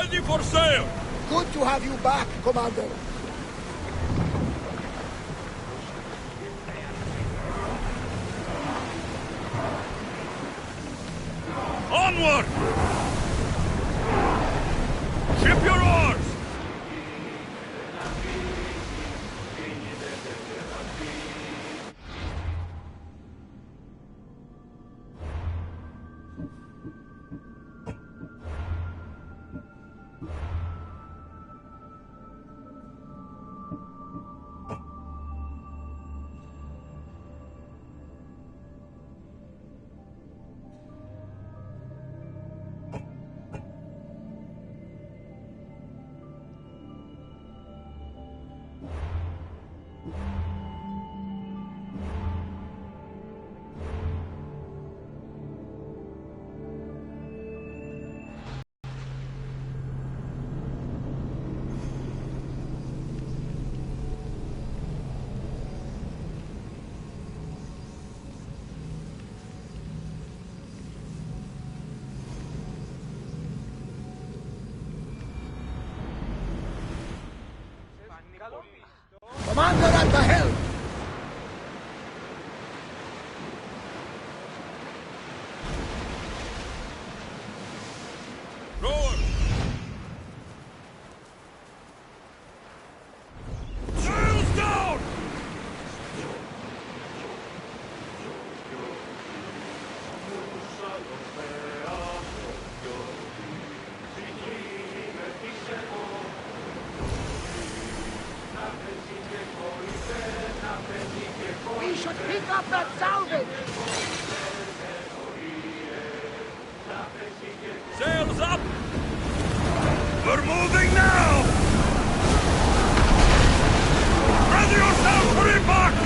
Ready for sail! Good to have you back, Commander. Onward! Ship your oars! Commander at the helm! Roar! Sails down! We should pick up that salvage! Sails up! We're moving now! Ready yourself for impact!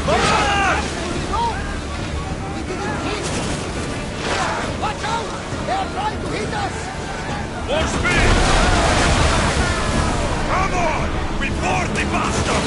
Forward! No! We didn't hit! Watch out! They are trying to hit us! More speed! Come on! We board the bastard!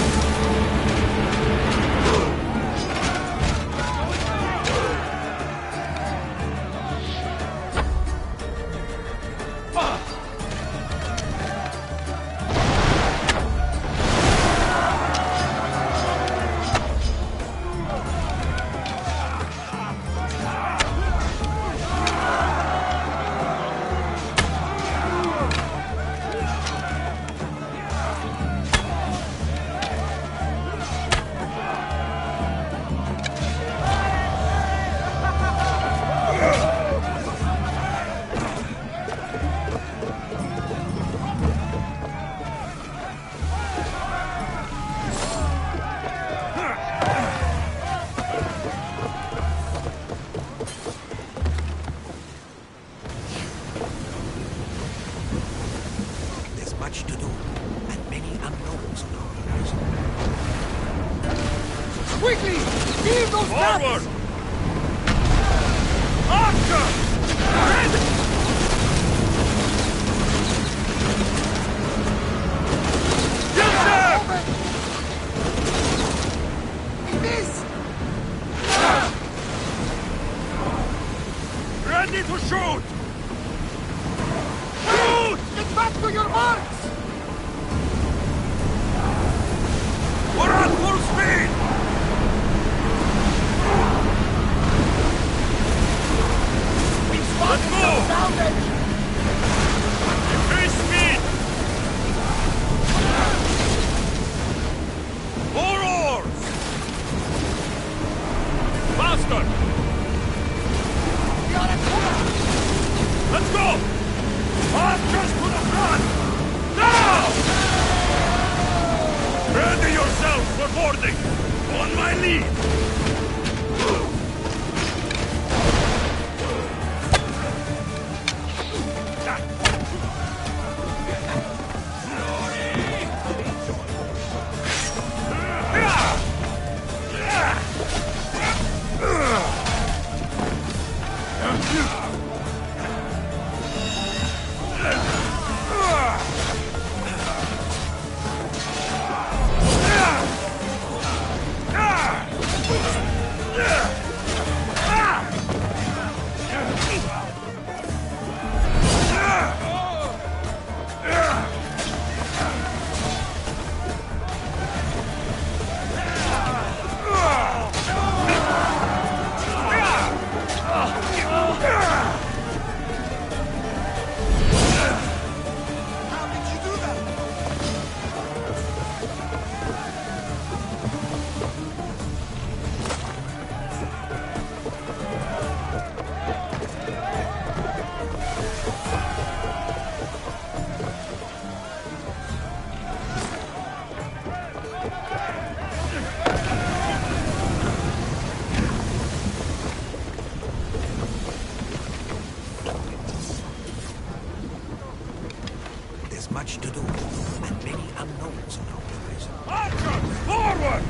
Much to do, and many unknowns on our horizon. Quickly! Leave those Forward! traps! Archer! Ready! Get them! We miss! Ready to shoot! Shoot! Get back to your marks! We're at full speed! We've spotted Let's some move! salvage! Increase speed! More oars! Faster! We are at cover! Let's go! Archers to the front! Now! Ready yourselves for boarding! On my lead! much to do, and many unknowns around the prison. Archers, forward!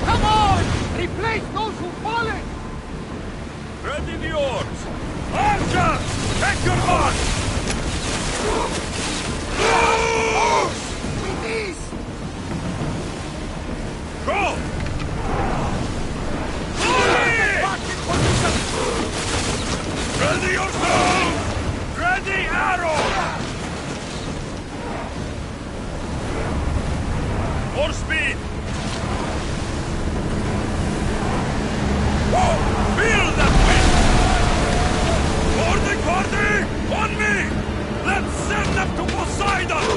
Come on! Replace those who've fallen! Ready the oars! Archers, take your mark! With ease! Go! Ready yourself! Ready arrow! More speed! Whoa! Feel that wind! Cordy! On me! Let's send them to Poseidon!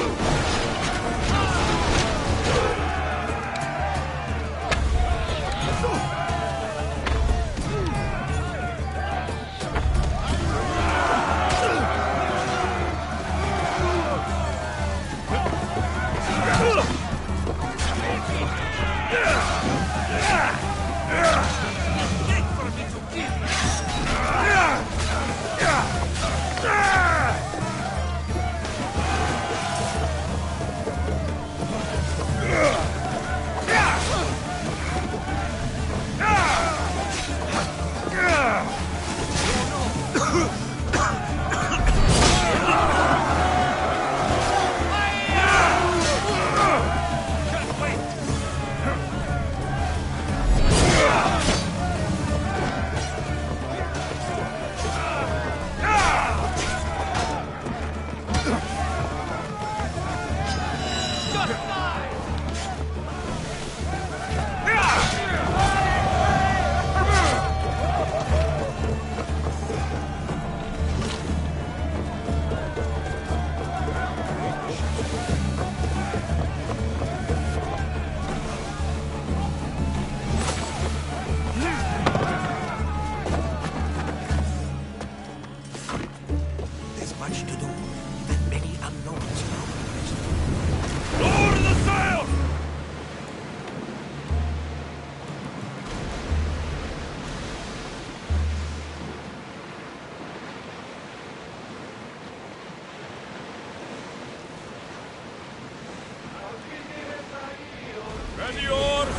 Ready oars!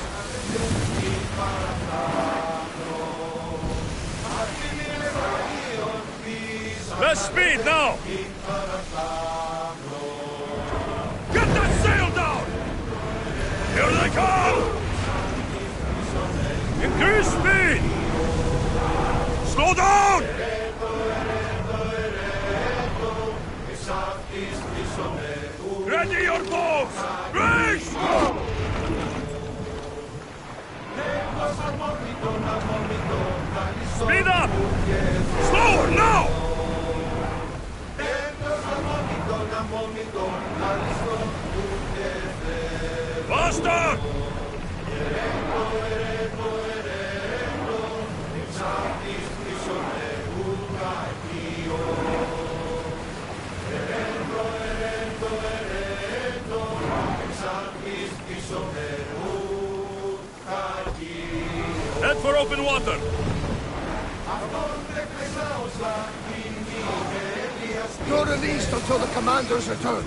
Less speed now! Get that sail down! Here they come! Increase speed! Slow down! Ready your bows! Race! Speed up! Slower now! Faster! Head for open water! You're released until the commander's return.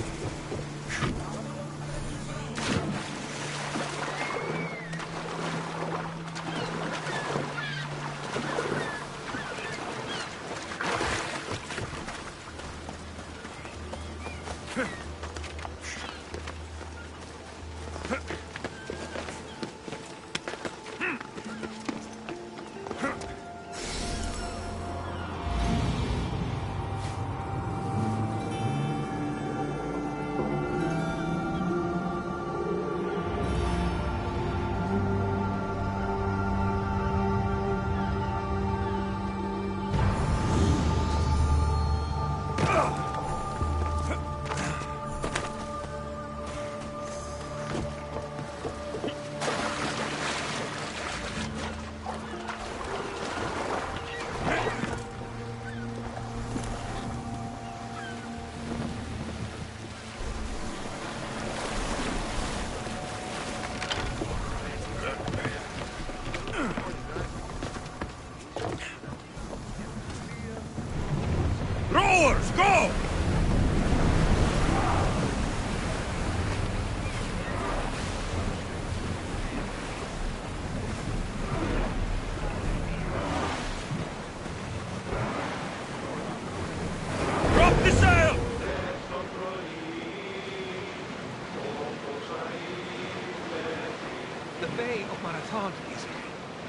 Rowers, go!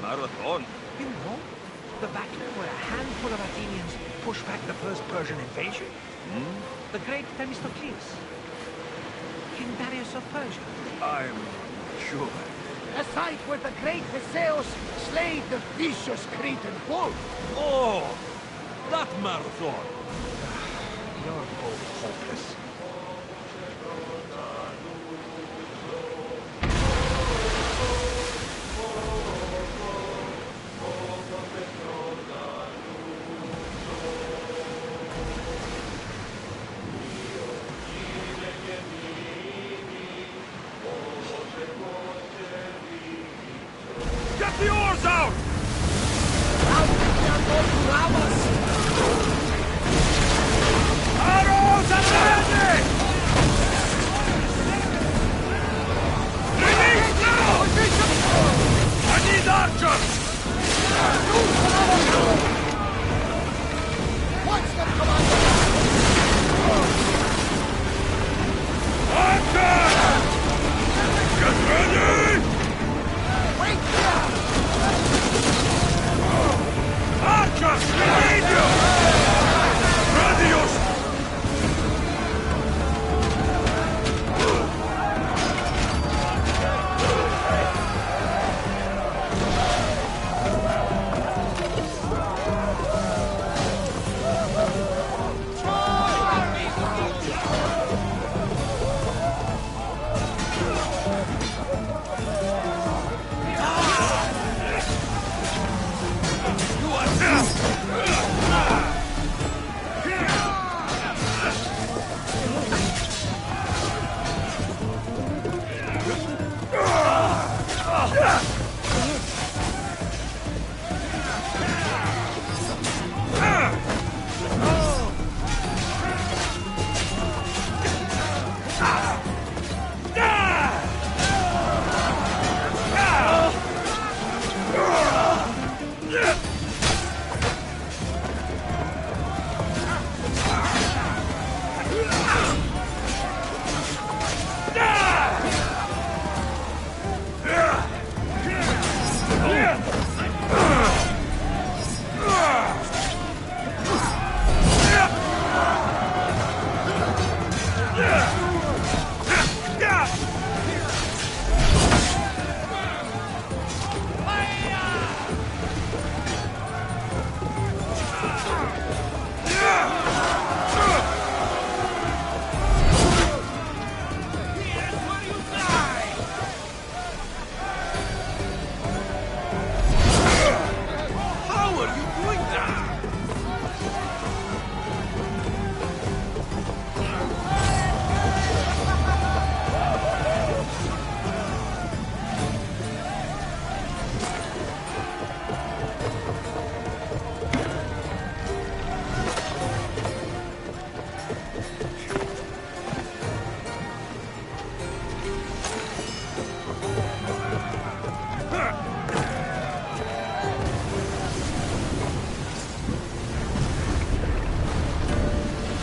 Marathon. You know, the battle where a handful of Athenians pushed back the first Persian invasion? The great Themistocles. King Darius of Persia. I'm sure. The site where the great Theseus slayed the vicious Cretan bull. Oh, that marathon. You're both hopeless. Get the oars out! Arrows at the ready! Release now! I need archers! Watch them, Commander! Archers! Get ready! Wait here! Archers, we need you! Ready yourself!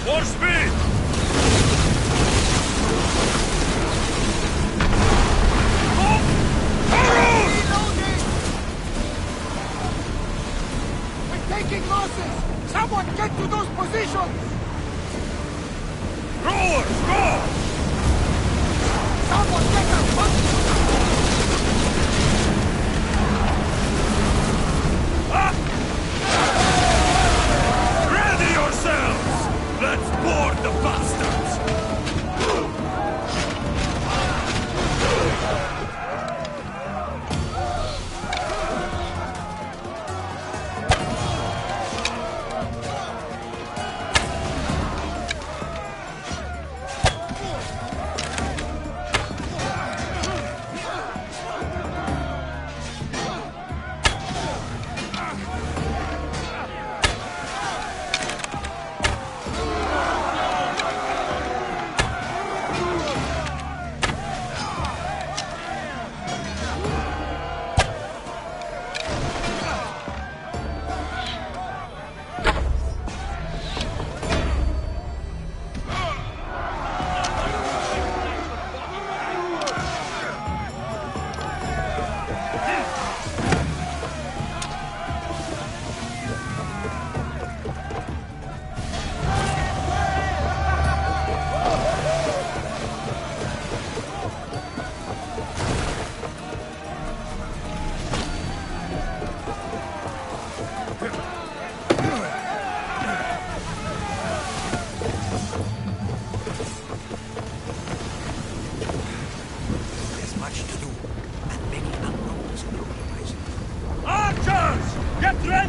More speed! Arrows! We're taking losses! Someone get to those positions! Rowers, go! Someone get them! Ready yourselves! Let's board the bastards!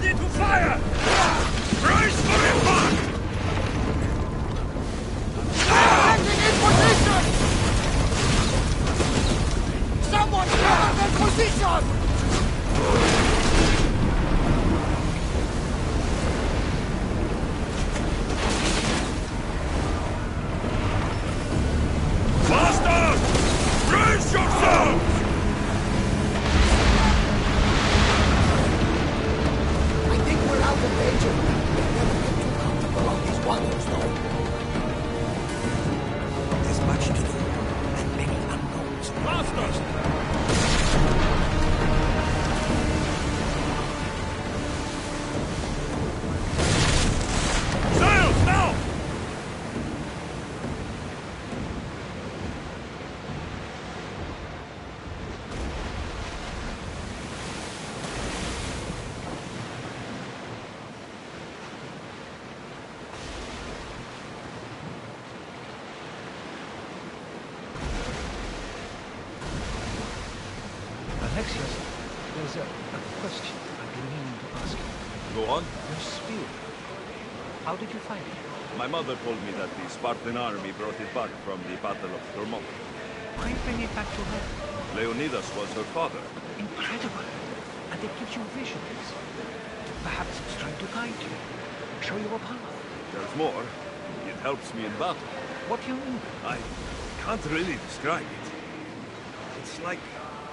Ready to fire! Brace for impact! Standing in position! Someone cover their position! Faster! Brace yourselves! I think we're out of danger. We'll never get too comfortable on these waters, though. There's much to do, and many unknowns. Faster! Sails, now! Alexios, there's a question I've been meaning to ask you. Go on. Your spear. How did you find it? My mother told me that the Spartan army brought it back from the Battle of Thermopylae. Why bring it back to her? Leonidas was her father. Incredible. And it gives you visions. Perhaps it's trying to guide you. Show you a path. There's more. It helps me in battle. What do you mean? I can't really describe it. It's like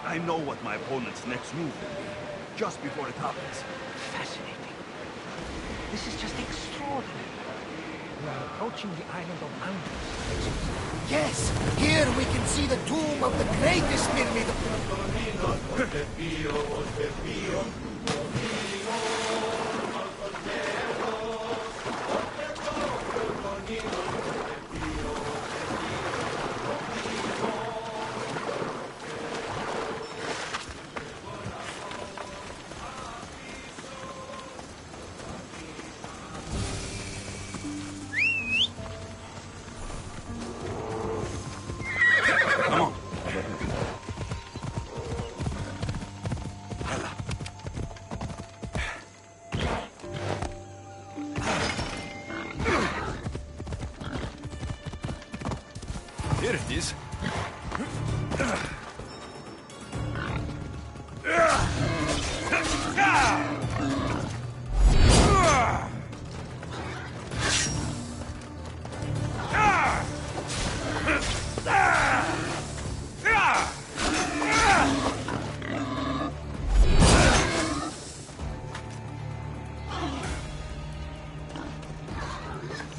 I know what my opponent's next move will be, just before it happens. Fascinating. This is just extraordinary. We are approaching the island of mountains. Yes, here we can see the tomb of the greatest pyramid. Come on. Here it is.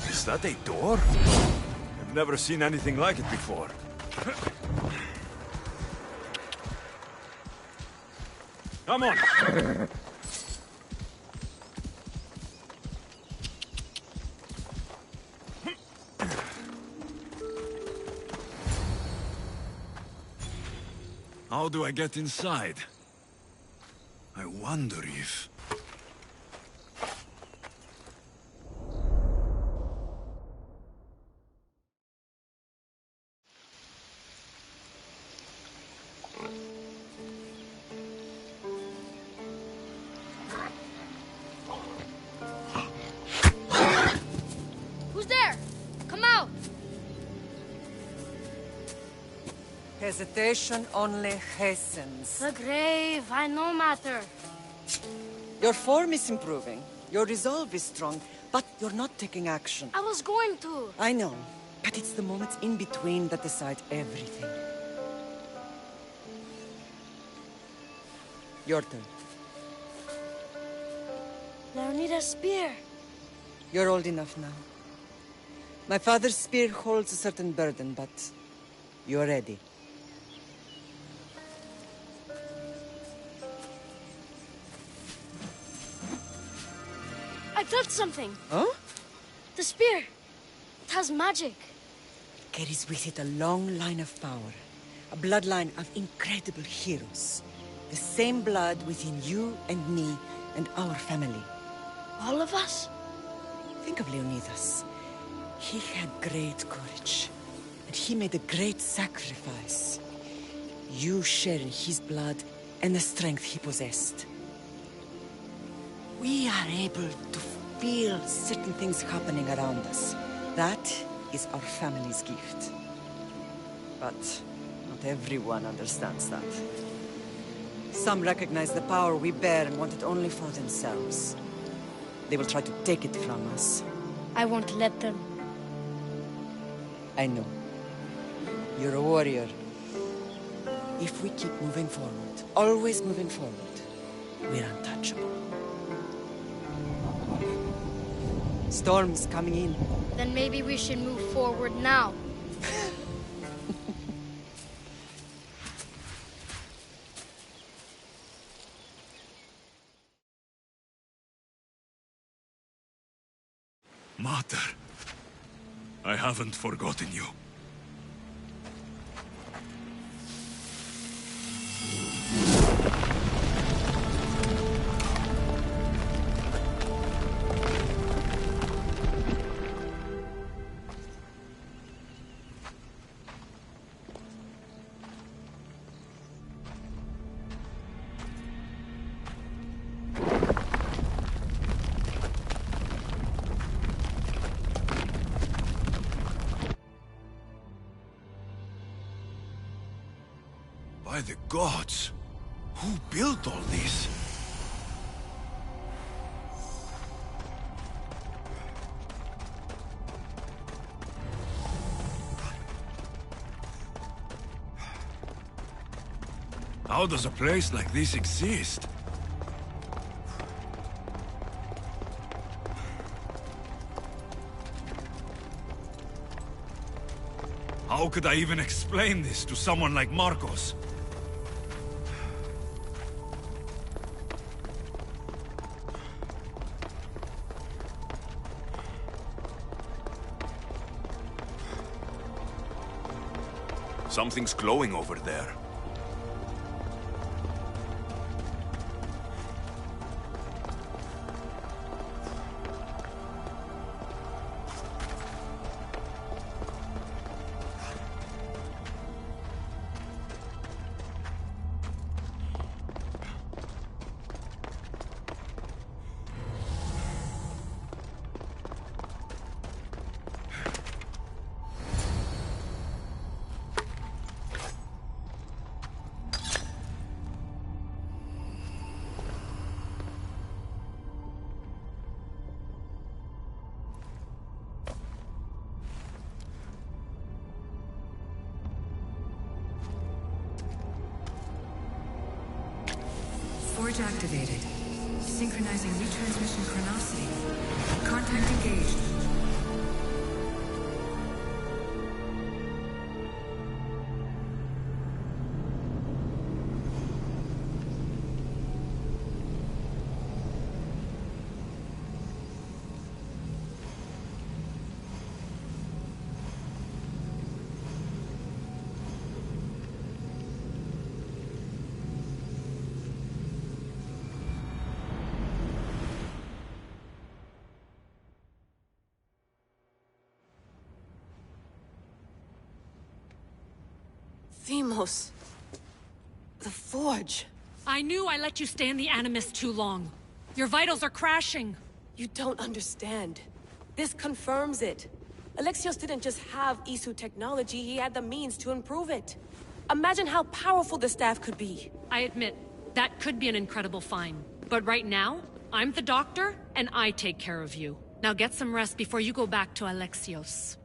Is that a door? I've never seen anything like it before. Come on! How do I get inside? I wonder if... Who's there? Come out! Hesitation only hastens. The grave, I no matter. Your form is improving. Your resolve is strong, but you're not taking action. I was going to. I know, but it's the moments in between that decide everything. Your turn. Leonidas' spear. You're old enough now. My father's spear holds a certain burden, but you're ready. I felt something. Huh? The spear. It has magic. Carries with it a long line of power. A bloodline of incredible heroes. The same blood within you and me and our family. All of us? Think of Leonidas. He had great courage. And he made a great sacrifice. You share in his blood and the strength he possessed. We are able to feel certain things happening around us. That is our family's gift. But not everyone understands that. Some recognize the power we bear and want it only for themselves. They will try to take it from us. I won't let them. I know. You're a warrior. If we keep moving forward, always moving forward, we're untouchable. Storm's coming in. Then maybe we should move forward now. Mater, I haven't forgotten you. By the gods! Who built all this? How does a place like this exist? How could I even explain this to someone like Marcos? Something's glowing over there. Forge activated. Synchronizing retransmission chronicity. Contact engaged. Themos. The Forge. I knew I let you stay in the Animus too long. Your vitals are crashing. You don't understand. This confirms it. Alexios didn't just have Isu technology, he had the means to improve it. Imagine how powerful the staff could be. I admit, that could be an incredible find. But right now, I'm the doctor, and I take care of you. Now get some rest before you go back to Alexios.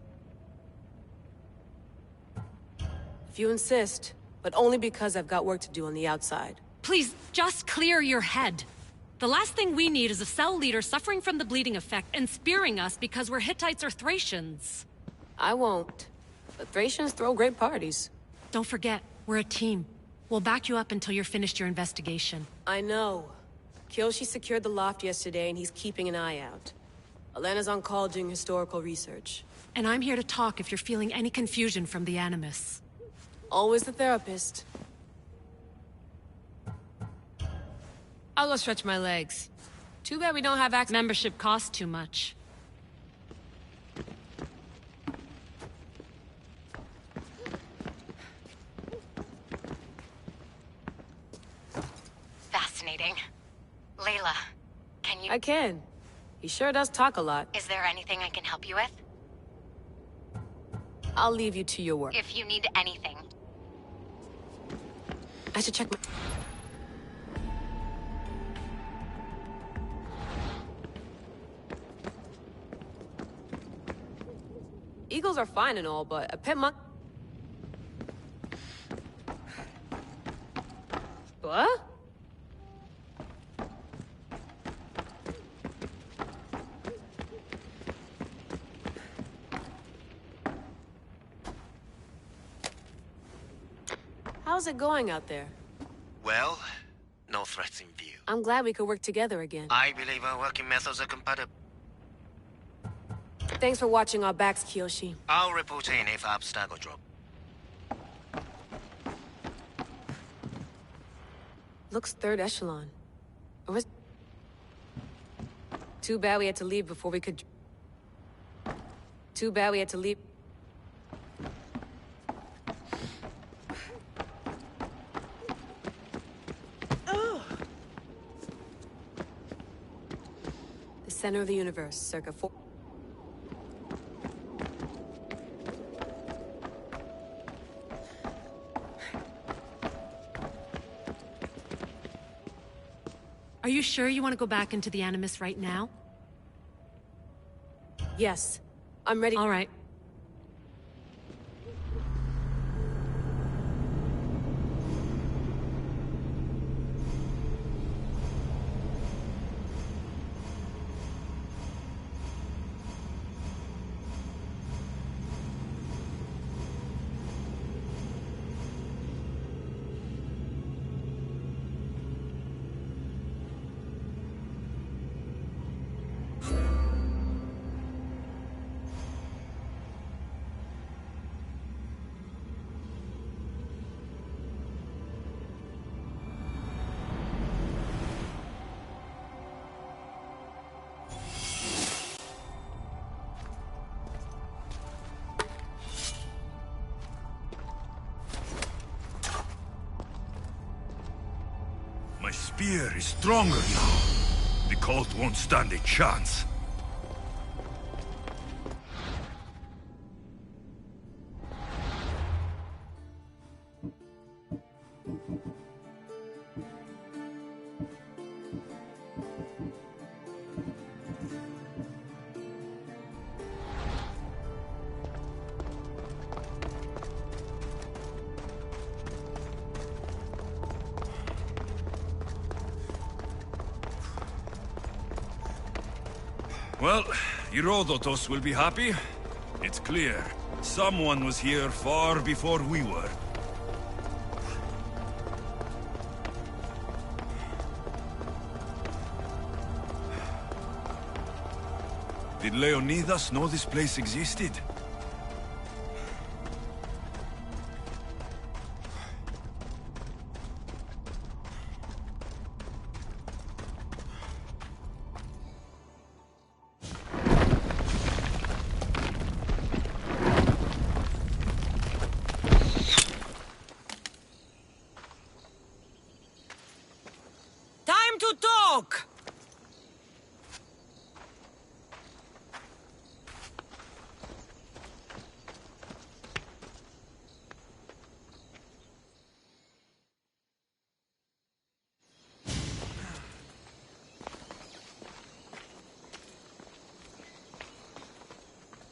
If you insist, but only because I've got work to do on the outside. Please, just clear your head. The last thing we need is a cell leader suffering from the bleeding effect and spearing us because we're Hittites or Thracians. I won't. But Thracians throw great parties. Don't forget, we're a team. We'll back you up until you're finished your investigation. I know. Kyoshi secured the loft yesterday and he's keeping an eye out. Elena's on call doing historical research. And I'm here to talk if you're feeling any confusion from the Animus. Always the therapist. I'll go stretch my legs. Too bad we don't have access. Membership costs too much. Fascinating. Layla, Can you? I can. He sure does talk a lot. Is there anything I can help you with? I'll leave you to your work. If you need anything. I should check my... Eagles are fine and all, but a pet monkey... What? How's it going out there? Well, no threats in view. I'm glad we could work together again. I believe our working methods are compatible. Thanks for watching our backs, Kiyoshi. I'll report in if obstacle drop. Looks third echelon. Or was... Too bad we had to leave before we could... Too bad we had to leave... The center of the universe, circa 4... Are you sure you want to go back into the Animus right now? Yes. I'm ready. All right. My spear is stronger now. The cult won't stand a chance. Well, Herodotus will be happy. It's clear. Someone was here far before we were. Did Leonidas know this place existed? Time to talk!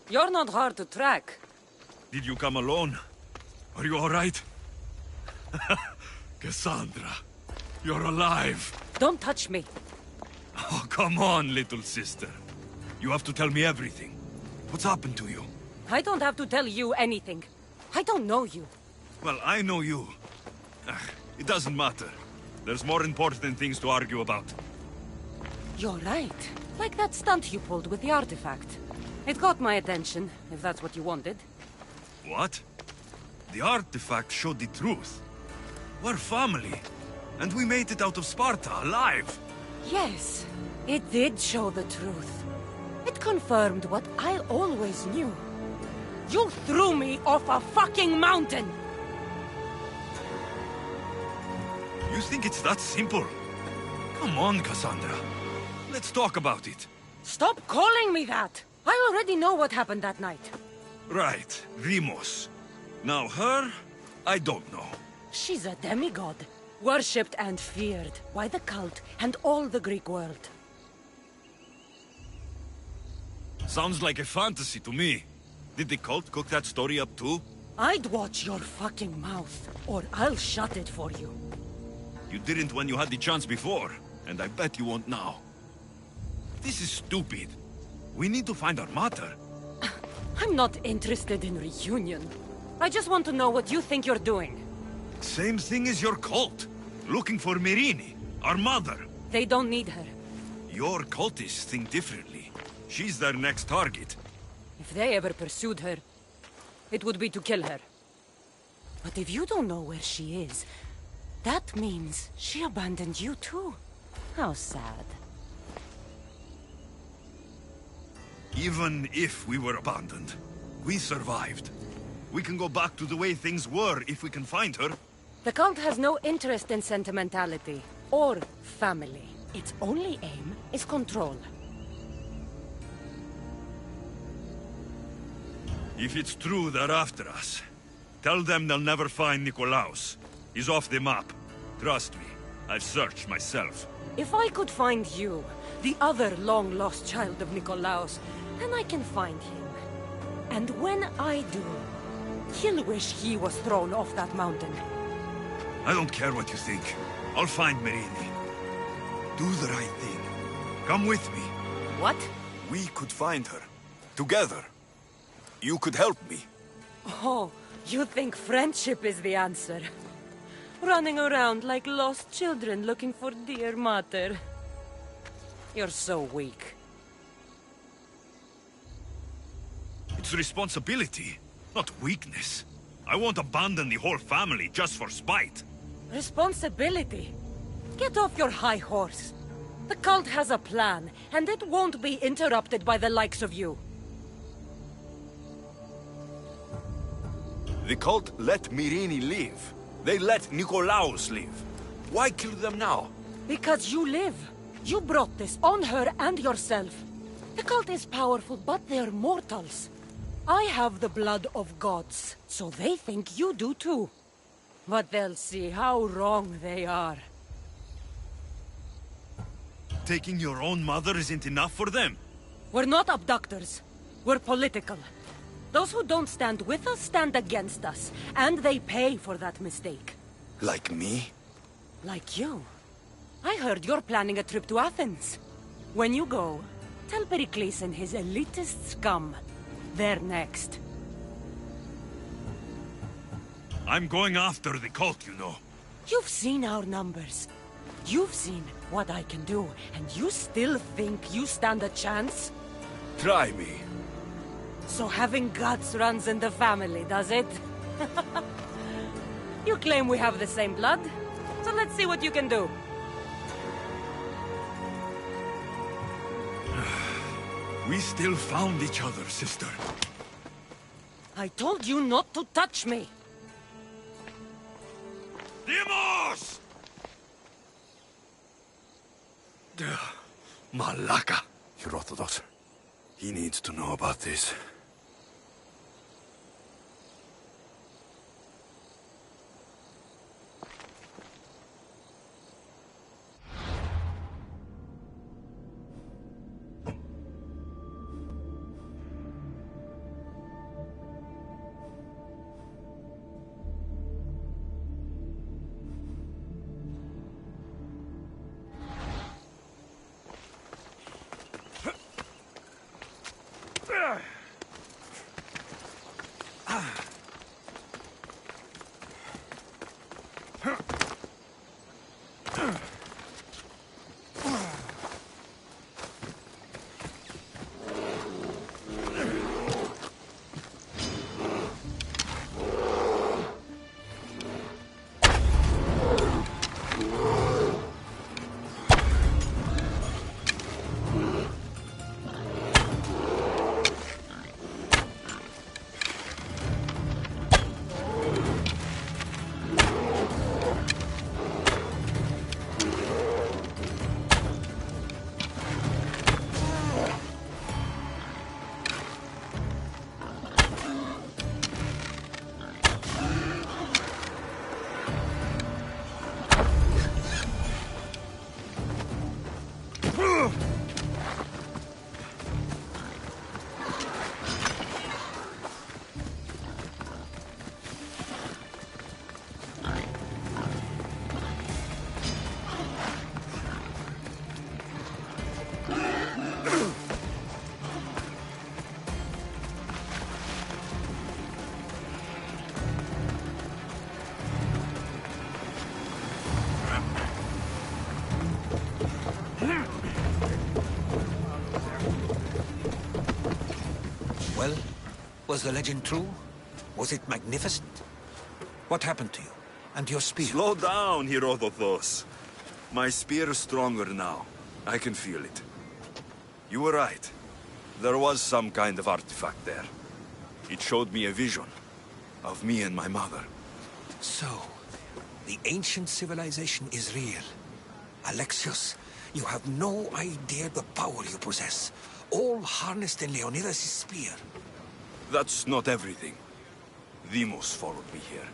You're not hard to track. Did you come alone? Are you all right? Cassandra, you're alive. Don't touch me. Oh, come on, little sister. You have to tell me everything. What's happened to you? I don't have to tell you anything. I don't know you. Well, I know you. It doesn't matter. There's more important things to argue about. You're right. Like that stunt you pulled with the artifact. It got my attention, if that's what you wanted. What? The artifact showed the truth. We're family. And we made it out of Sparta alive. Yes, it did show the truth. It confirmed what I always knew. You threw me off a fucking mountain! You think it's that simple? Come on, Cassandra. Let's talk about it. Stop calling me that! I already know what happened that night. Right, Rimos. Now her, I don't know. She's a demigod, worshipped and feared by the cult and all the Greek world. Sounds like a fantasy to me. Did the cult cook that story up too? I'd watch your fucking mouth, or I'll shut it for you. You didn't when you had the chance before, and I bet you won't now. This is stupid. We need to find our mater. I'm not interested in reunion. I just want to know what you think you're doing. Same thing as your cult. Looking for Myrrine, our mother. They don't need her. Your cultists think differently. She's their next target. If they ever pursued her, it would be to kill her. But if you don't know where she is, that means she abandoned you too. How sad. Even if we were abandoned, we survived. We can go back to the way things were if we can find her. The cult has no interest in sentimentality or family. Its only aim is control. If it's true they're after us, tell them they'll never find Nikolaos. He's off the map. Trust me, I've searched myself. If I could find you, the other long-lost child of Nikolaos, then I can find him. And when I do, he'll wish he was thrown off that mountain. I don't care what you think. I'll find Myrrine. Do the right thing. Come with me. What? We could find her. Together. You could help me. Oh, you think friendship is the answer? Running around like lost children looking for dear mater. You're so weak. It's responsibility, not weakness. I won't abandon the whole family just for spite. Responsibility? Get off your high horse. The cult has a plan, and it won't be interrupted by the likes of you. The cult let Myrrine live. They let Nikolaos live. Why kill them now? Because you live. You brought this on her and yourself. The cult is powerful, but they're mortals. I have the blood of gods, so they think you do too. But they'll see how wrong they are. Taking your own mother isn't enough for them? We're not abductors. We're political. Those who don't stand with us stand against us, and they pay for that mistake. Like me? Like you. I heard you're planning a trip to Athens. When you go, tell Pericles and his elitist scum they're next. I'm going after the cult, you know. You've seen our numbers. You've seen what I can do, and you still think you stand a chance? Try me. So having guts runs in the family, does it? You claim we have the same blood, so let's see what you can do. We still found each other, sister. I told you not to touch me. Dimos! Malaka. You're Orthodox. He needs to know about this. Well, was the legend true? Was it magnificent? What happened to you? And your spear? Slow down, Herodotus. My spear is stronger now. I can feel it. You were right. There was some kind of artifact there. It showed me a vision of me and my mother. So, the ancient civilization is real. Alexios, you have no idea the power you possess. All harnessed in Leonidas' spear. That's not everything. Demos followed me here.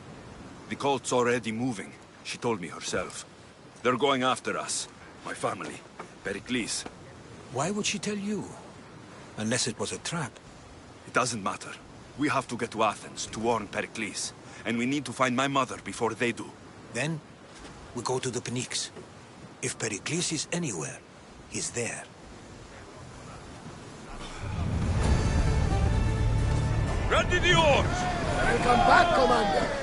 The cult's already moving. She told me herself. They're going after us. My family. Pericles. Why would she tell you? Unless it was a trap. It doesn't matter. We have to get to Athens to warn Pericles. And we need to find my mother before they do. Then, we go to the Pnyx. If Pericles is anywhere, he's there. Ready the oars! Welcome back, Commander!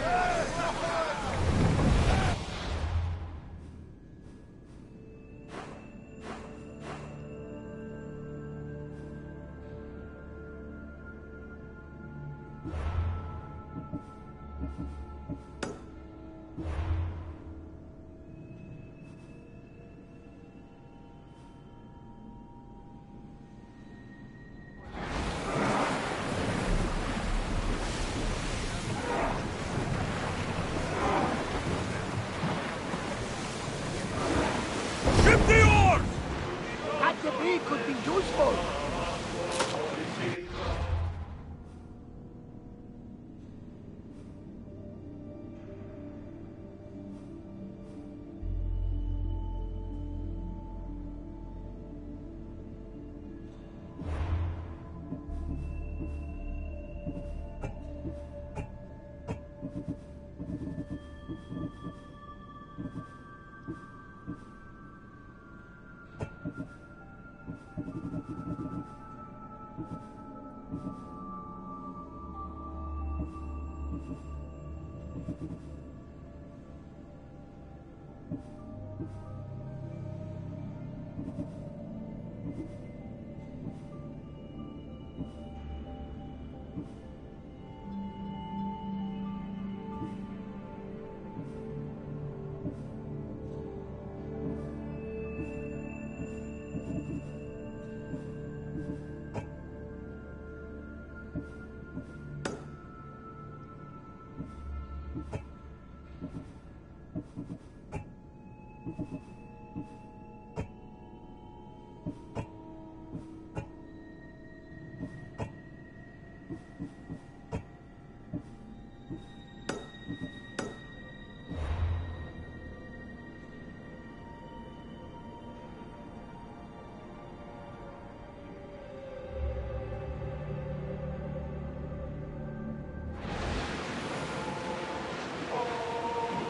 Could be useful.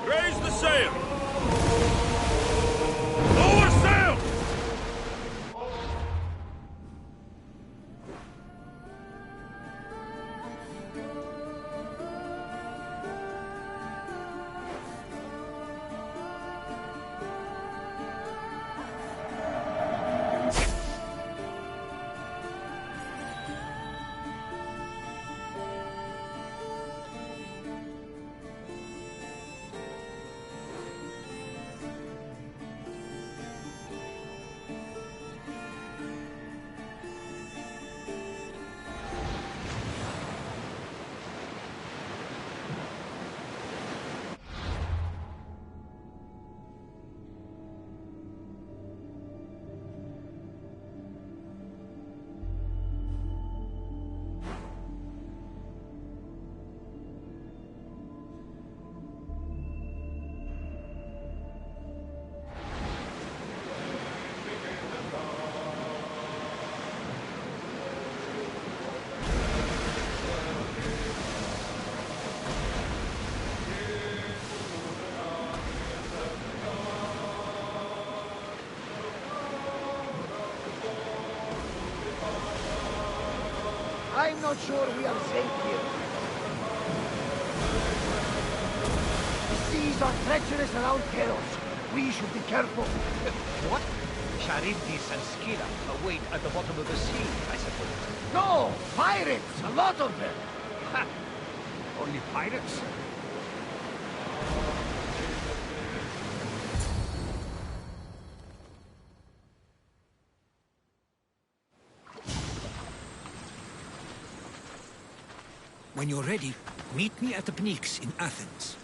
Raise the sail! Lower sail! I'm not sure we are safe here. The seas are treacherous around Keros. We should be careful. What? Charybdis and Scylla await at the bottom of the sea, I suppose. No! Pirates! A lot of them! Ha! Only pirates? When you're ready, meet me at the Pnyx in Athens.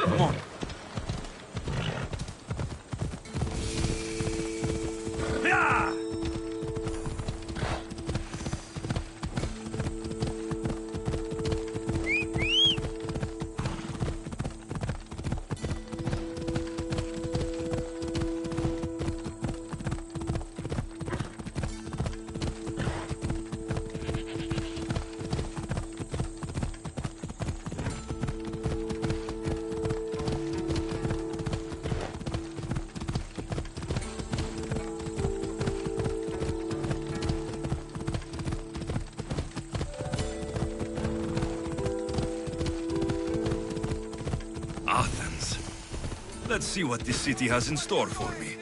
Come on. Yeah! Athens. Let's see what this city has in store for me.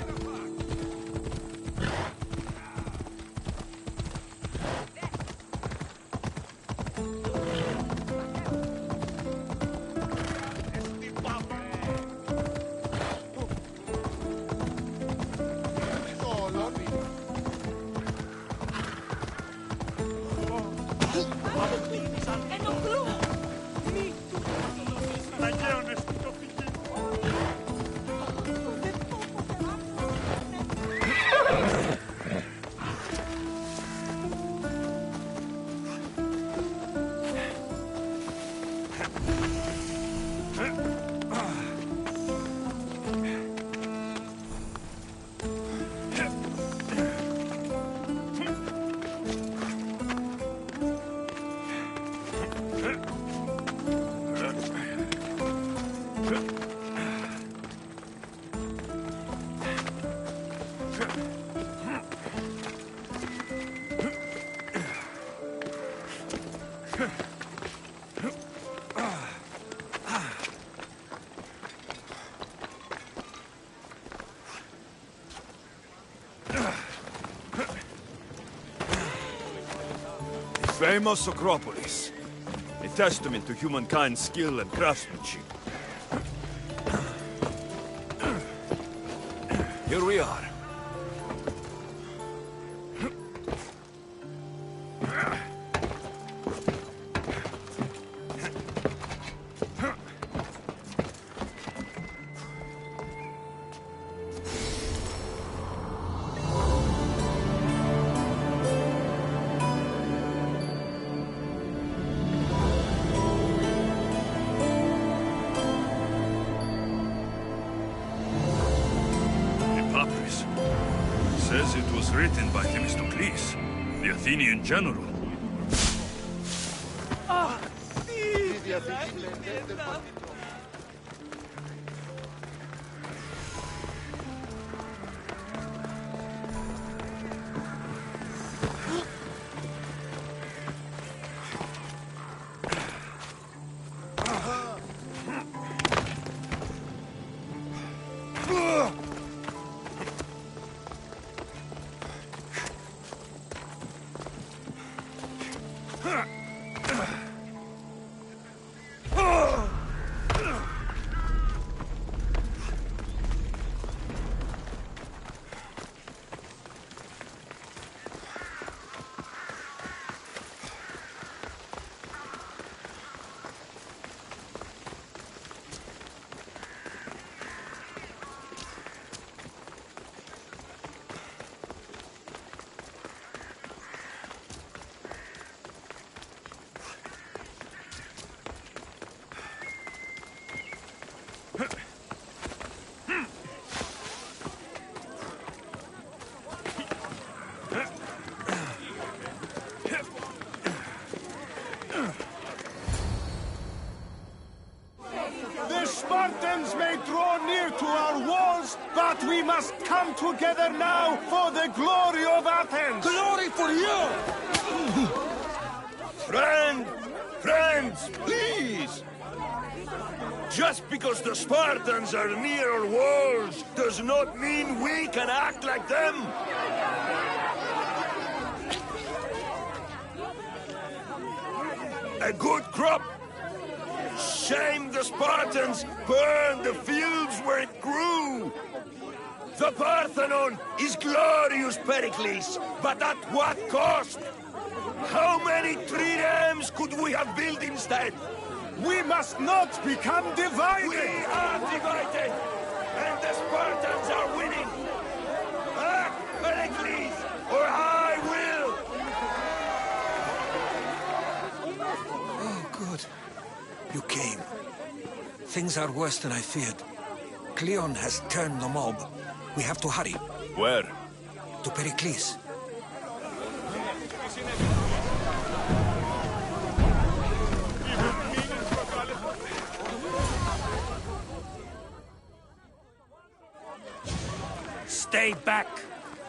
Famous Acropolis. A testament to humankind's skill and craftsmanship. Here we are. Says it was written by Themistocles, the Athenian general. must come together now for the glory of Athens! Glory for you! Friends, please! Just because the Spartans are near our walls does not mean we can act like them! A good crop! Shame the Spartans burned the fields where it grew! The Parthenon is glorious, Pericles, but at what cost? How many triremes could we have built instead? We must not become divided! We are divided! And the Spartans are winning! Act, Pericles, or I will! Oh, good. You came. Things are worse than I feared. Cleon has turned the mob. We have to hurry. Where? To Pericles. Stay back!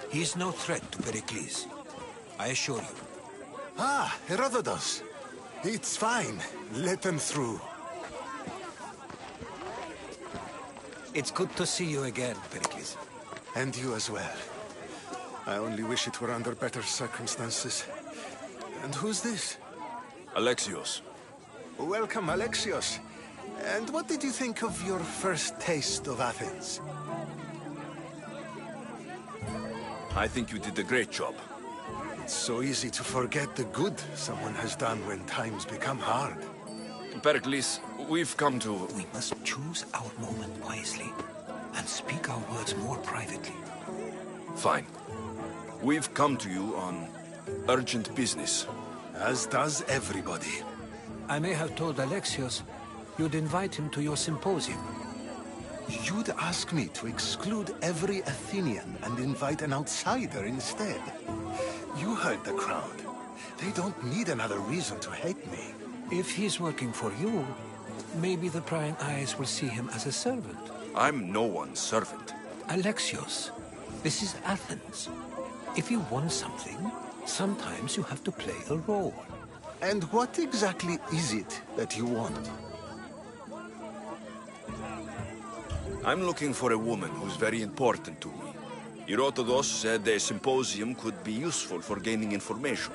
He's no threat to Pericles. I assure you. Ah, Herodotus. It's fine. Let them through. It's good to see you again, Pericles. And you as well. I only wish it were under better circumstances. And who's this? Alexios. Welcome, Alexios. And what did you think of your first taste of Athens? I think you did a great job. It's so easy to forget the good someone has done when times become hard. Pericles, we've come to... We must choose our moment wisely and speak our words more privately. Fine. We've come to you on urgent business. As does everybody. I may have told Alexios you'd invite him to your symposium. You'd ask me to exclude every Athenian and invite an outsider instead. You heard the crowd. They don't need another reason to hate me. If he's working for you, maybe the prying eyes will see him as a servant. I'm no one's servant. Alexios, this is Athens. If you want something, sometimes you have to play the role. And what exactly is it that you want? I'm looking for a woman who's very important to me. Herodotus said a symposium could be useful for gaining information.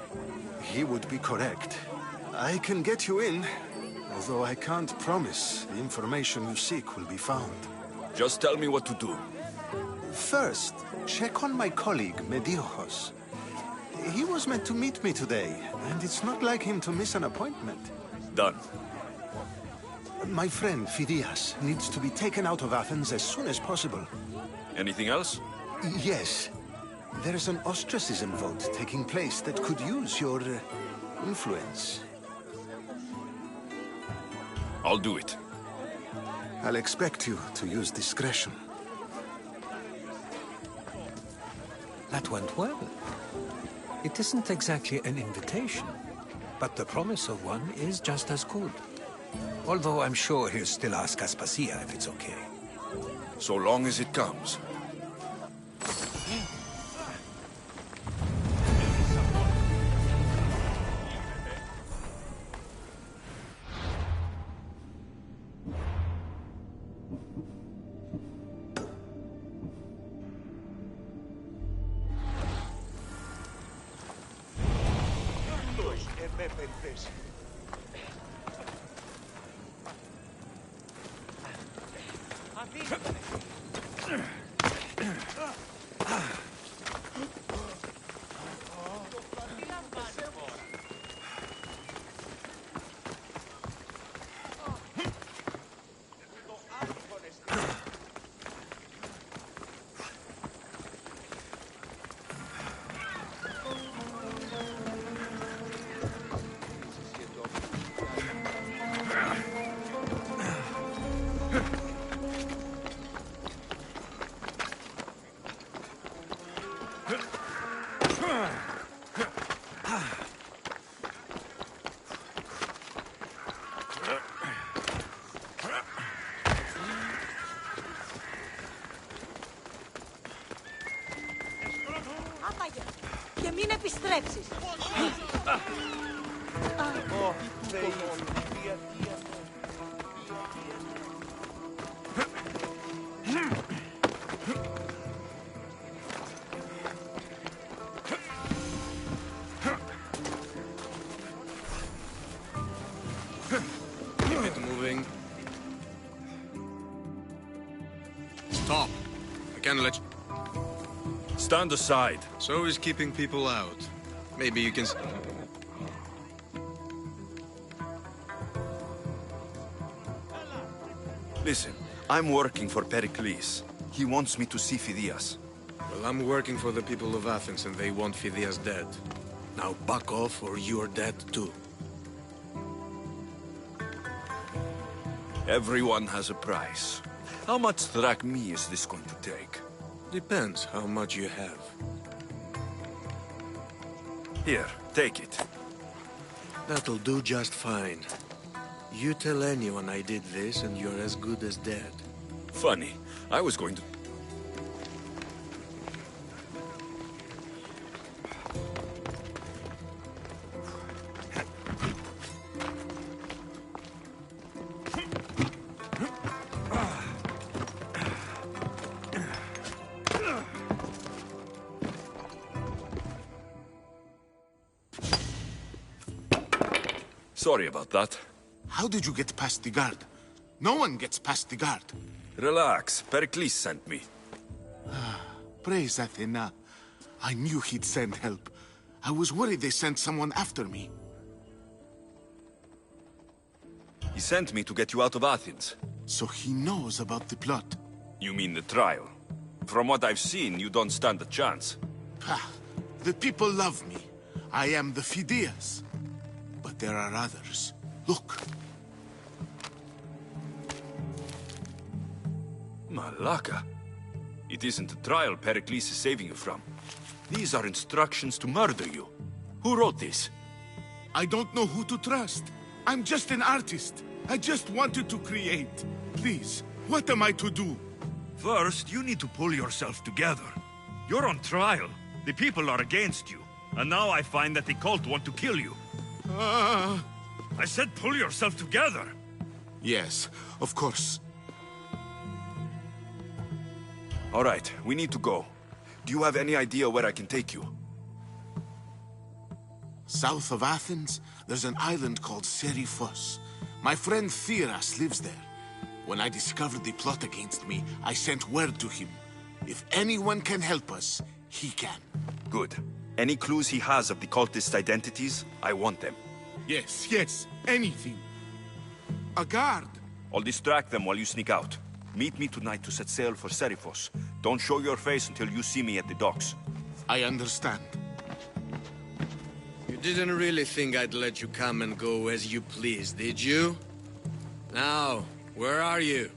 He would be correct. I can get you in, although I can't promise the information you seek will be found. Just tell me what to do. First, check on my colleague, Mediochos. He was meant to meet me today, and it's not like him to miss an appointment. Done. My friend, Phidias, needs to be taken out of Athens as soon as possible. Anything else? Yes. There's an ostracism vote taking place that could use your influence. I'll do it. I'll expect you to use discretion. That went well. It isn't exactly an invitation, but the promise of one is just as good. Although I'm sure he'll still ask Aspasia if it's okay. So long as it comes. Keep it moving. Stop. I can't let you... Stand aside. So is keeping people out. Maybe you can... Listen, I'm working for Pericles. He wants me to see Phidias. Well, I'm working for the people of Athens and they want Phidias dead. Now back off or you're dead too. Everyone has a price. How much drachmae is this going to take? Depends how much you have. Here, take it. That'll do just fine. You tell anyone I did this and you're as good as dead. Funny. I was going to... Sorry about that. How did you get past the guard? No one gets past the guard. Relax. Pericles sent me. Praise Athena. I knew he'd send help. I was worried they sent someone after me. He sent me to get you out of Athens. So he knows about the plot. You mean the trial? From what I've seen, you don't stand a chance. Pah, the people love me. I am the Phidias. But there are others. Look. Malaka. It isn't the trial Pericles is saving you from. These are instructions to murder you. Who wrote this? I don't know who to trust. I'm just an artist. I just wanted to create. Please, what am I to do? First, you need to pull yourself together. You're on trial. The people are against you. And now I find that the cult want to kill you. I said pull yourself together. Yes, of course. All right, we need to go. Do you have any idea where I can take you? South of Athens, there's an island called Seriphos. My friend Theras lives there. When I discovered the plot against me, I sent word to him. If anyone can help us, he can. Good. Any clues he has of the cultist identities, I want them. Yes, yes, anything. A guard. I'll distract them while you sneak out. Meet me tonight to set sail for Seriphos. Don't show your face until you see me at the docks. I understand. You didn't really think I'd let you come and go as you please, did you? Now, where are you?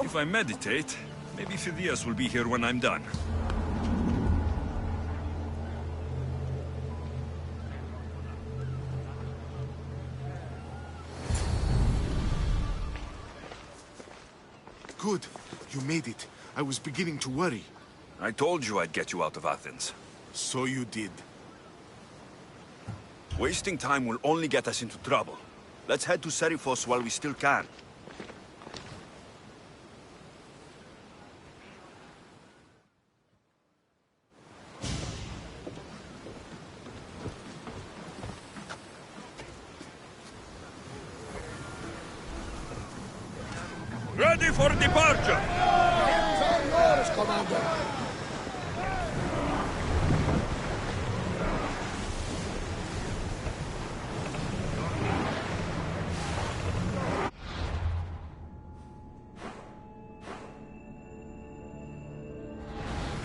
If I meditate, maybe Phidias will be here when I'm done. Good. You made it. I was beginning to worry. I told you I'd get you out of Athens. So you did. Wasting time will only get us into trouble. Let's head to Seriphos while we still can. Ready for departure! Hands on yours, Commander!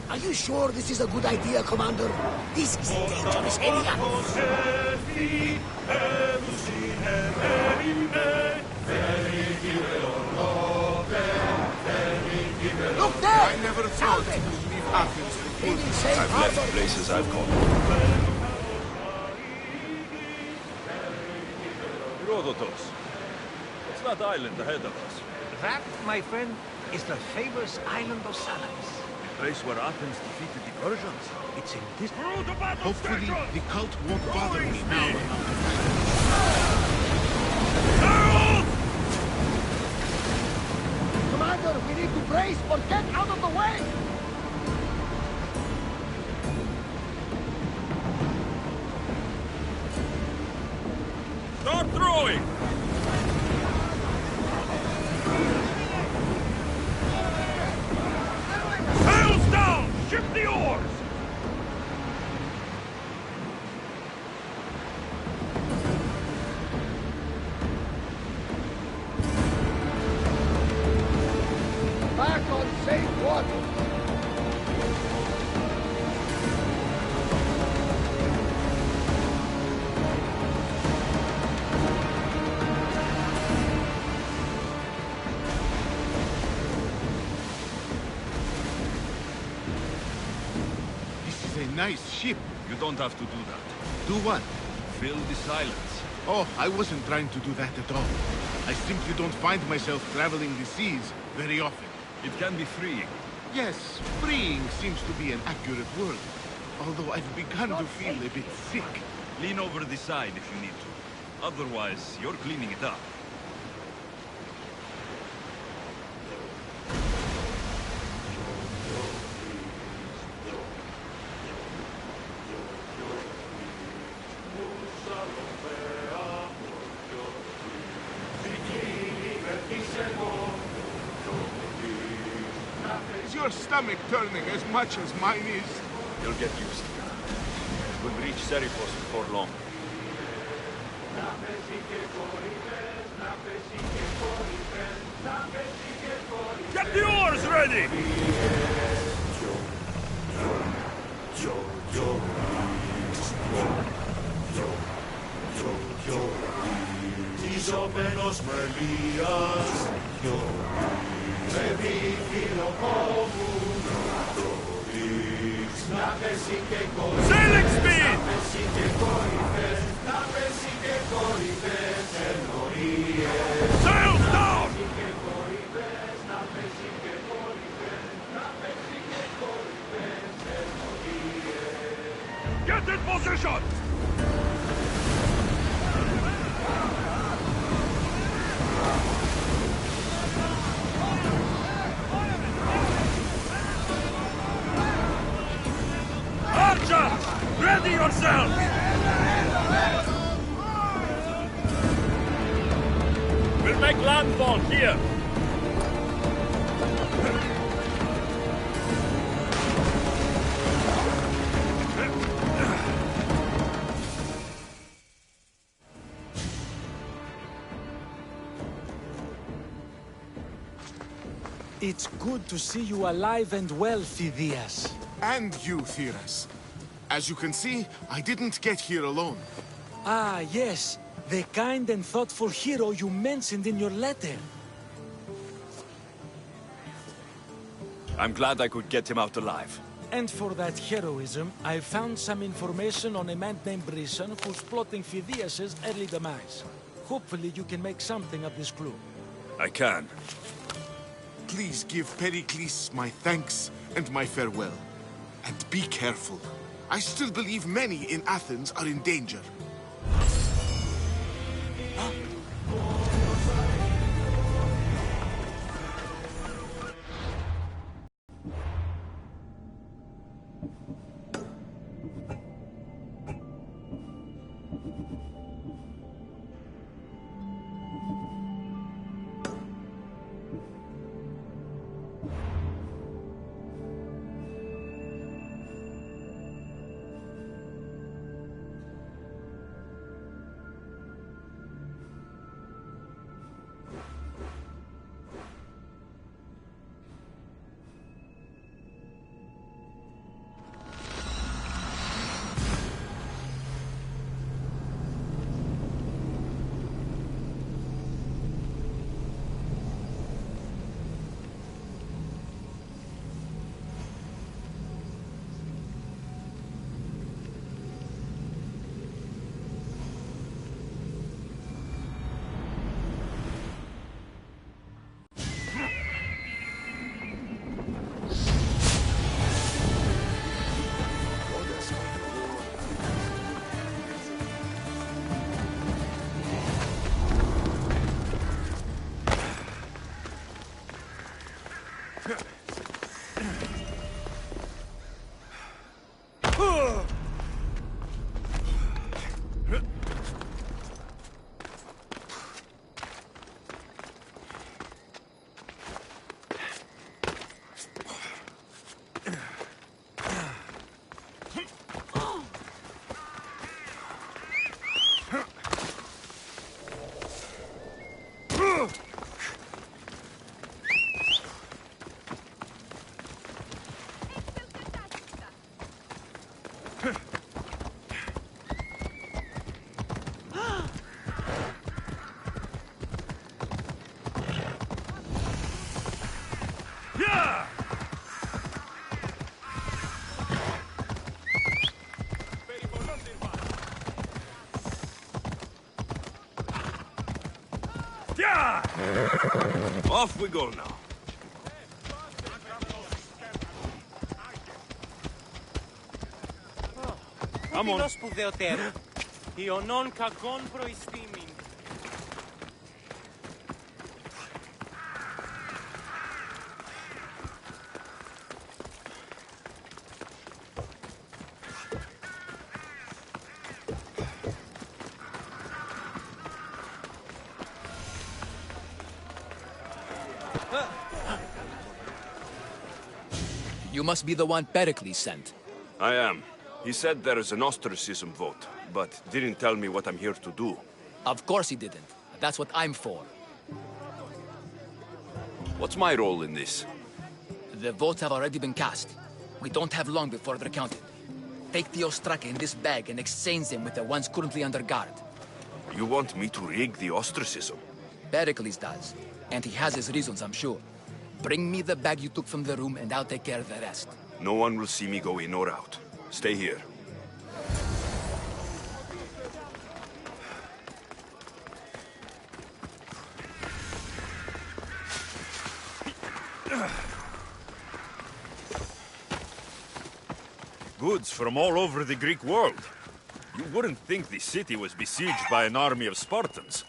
Are you sure this is a good idea, Commander? This is a dangerous area. Look there! I never thought to leave Athens for good. I've left places I've gone. Herodotus, what's that island ahead of us? That, my friend, is the famous island of Salamis. The place where Athens defeated the Persians. It's in this... Hopefully, the cult won't bother me now. Commander, we need to brace or get out of the way! Start throwing! Sails down! Shift the oars! Back on safe water! Nice ship. You don't have to do that. Do what? Fill the silence. Oh, I wasn't trying to do that at all. I simply don't find myself traveling the seas very often. It can be freeing. Yes, freeing seems to be an accurate word. Although I've begun to feel a bit sick. Lean over the side if you need to. Otherwise, you're cleaning it up. Is your stomach turning as much as mine is? You'll get used to it. We'll reach Seriphos before long. Get the oars ready! Ριζωμένος μελίας δυο παιδί φιλοκόπου τροπής να πέσει και κορυφές να πέσει και κορυφές να πέσει και κορυφές εννοίες Sails down! Να πέσει και κορυφές να πέσει και κορυφές εννοίες Get in position! Archers! Ready yourselves! We'll make landfall here. It's good to see you alive and well, Phidias. And you, Theras. As you can see, I didn't get here alone. Ah, yes. The kind and thoughtful hero you mentioned in your letter. I'm glad I could get him out alive. And for that heroism, I found some information on a man named Brisson who's plotting Phidias' early demise. Hopefully you can make something of this clue. I can. Please give Pericles my thanks and my farewell. And be careful. I still believe many in Athens are in danger. Off we go now. Come on. Σπουδαιοτέρω. Ιωνών κακών προϊστήμην. You must be the one Pericles sent. I am. He said there is an ostracism vote, but didn't tell me what I'm here to do. Of course he didn't. That's what I'm for. What's my role in this? The votes have already been cast. We don't have long before they're counted. Take the Ostraka in this bag and exchange them with the ones currently under guard. You want me to rig the ostracism? Pericles does. And he has his reasons, I'm sure. Bring me the bag you took from the room, and I'll take care of the rest. No one will see me go in or out. Stay here. Goods from all over the Greek world. You wouldn't think the city was besieged by an army of Spartans.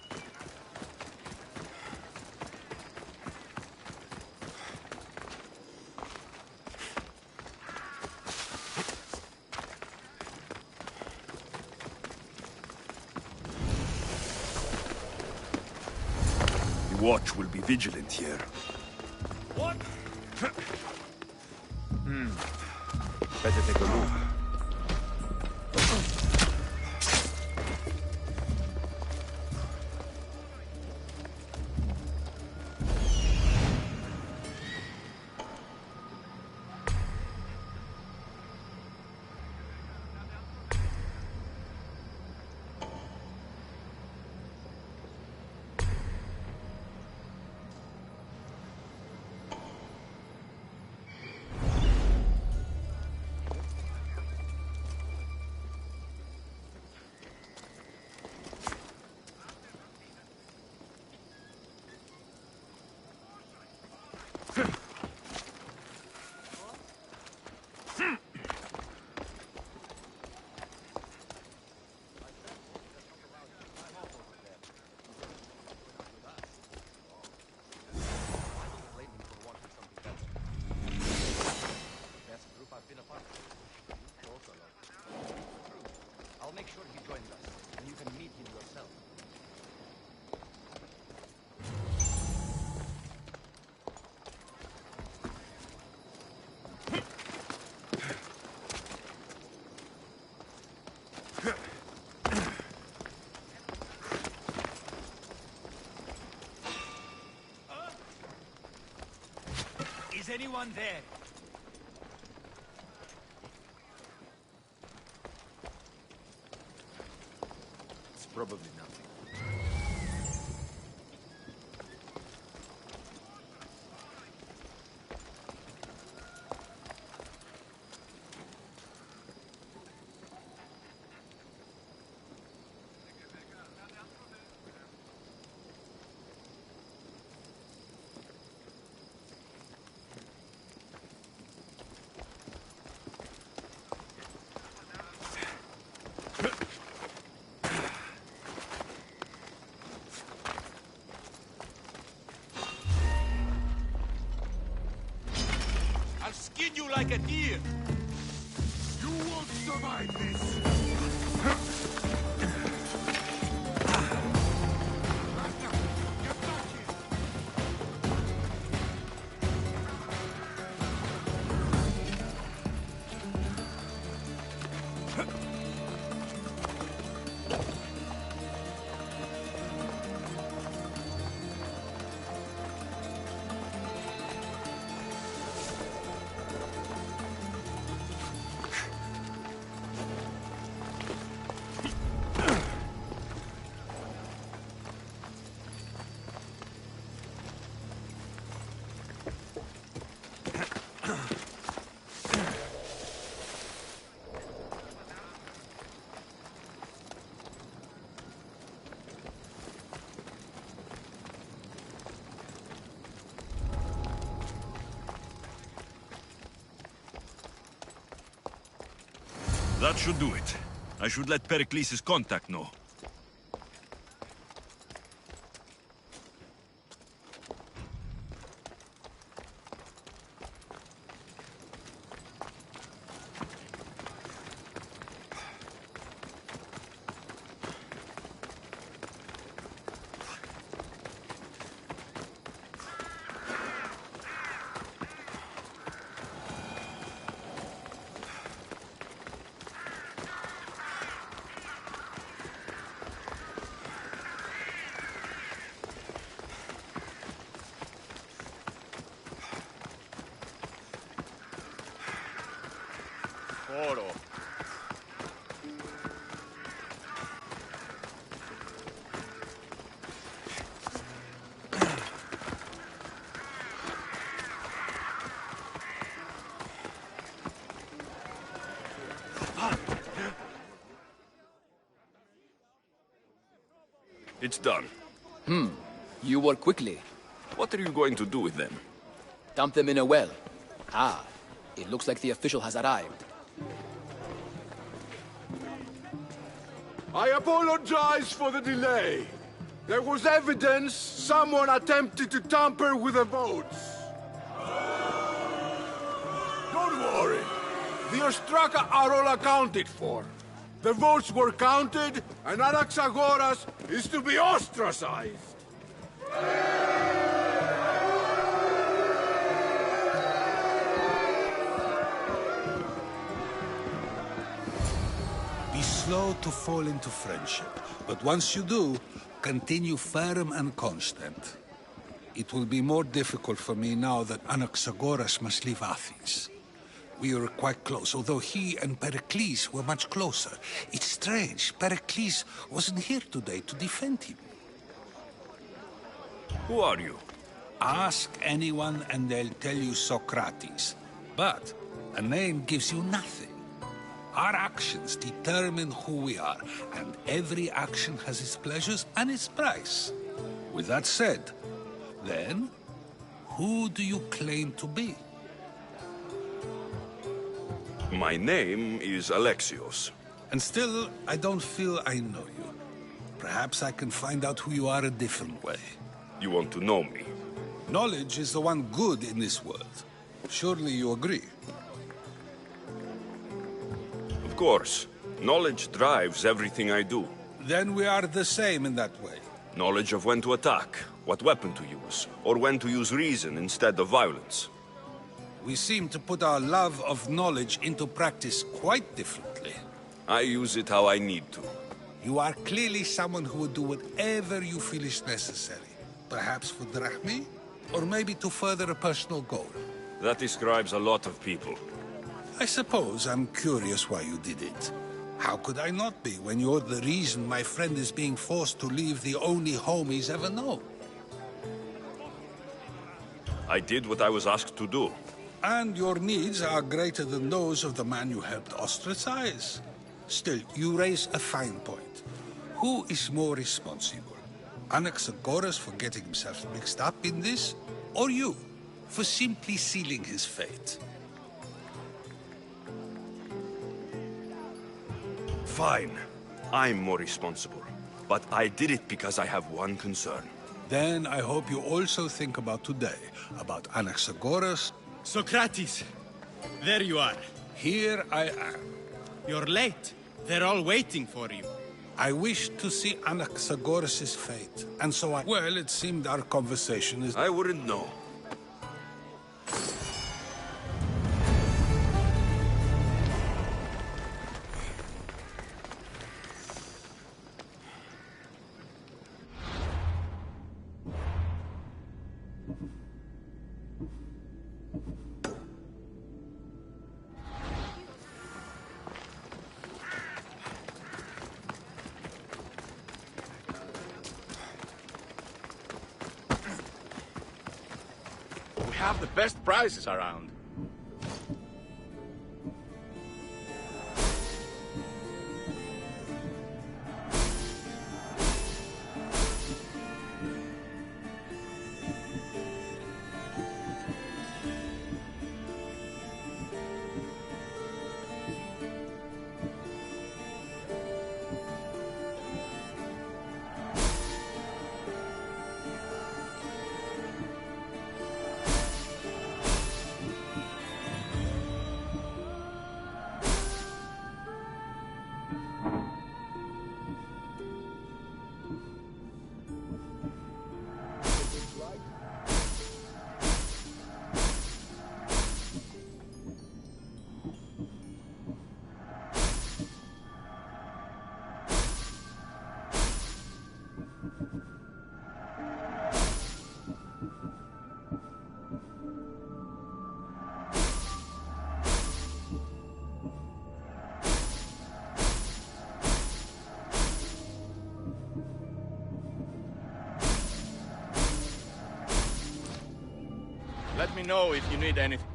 The watch will be vigilant here. What? Better take a look. I'll make sure he joins us, and you can meet him yourself. Is anyone there? It's probably nothing. I'll skin you like a deer! You won't survive this! That should do it. I should let Pericles' contact know. Oro. It's done. You work quickly. What are you going to do with them? Dump them in a well. Ah, it looks like the official has arrived. I apologize for the delay. There was evidence someone attempted to tamper with the votes. Don't worry. The Ostraka are all accounted for. The votes were counted, and Anaxagoras is to be ostracized. Be slow to fall into friendship, but once you do, continue firm and constant. It will be more difficult for me now that Anaxagoras must leave Athens. We were quite close, although he and Pericles were much closer. It's strange, Pericles wasn't here today to defend him. Who are you? Ask anyone and they'll tell you Socrates. But a name gives you nothing. Our actions determine who we are, and every action has its pleasures and its price. With that said, then, who do you claim to be? My name is Alexios. And still, I don't feel I know you. Perhaps I can find out who you are a different way. You want to know me? Knowledge is the one good in this world. Surely you agree? Of course. Knowledge drives everything I do. Then we are the same in that way. Knowledge of when to attack, what weapon to use, or when to use reason instead of violence. We seem to put our love of knowledge into practice quite differently. I use it how I need to. You are clearly someone who would do whatever you feel is necessary. Perhaps for drachmae, or maybe to further a personal goal. That describes a lot of people. I suppose I'm curious why you did it. How could I not be when you're the reason my friend is being forced to leave the only home he's ever known? I did what I was asked to do. And your needs are greater than those of the man you helped ostracize. Still, you raise a fine point. Who is more responsible? Anaxagoras for getting himself mixed up in this? Or you, for simply sealing his fate? Fine. I'm more responsible. But I did it because I have one concern. Then I hope you also think about today, about Anaxagoras. Socrates! There you are. Here I am. You're late. They're all waiting for you. I wish to see Anaxagoras' fate, and so I... Well, it seemed our conversation is... I wouldn't know. Have the best prizes around. Let me know if you need anything.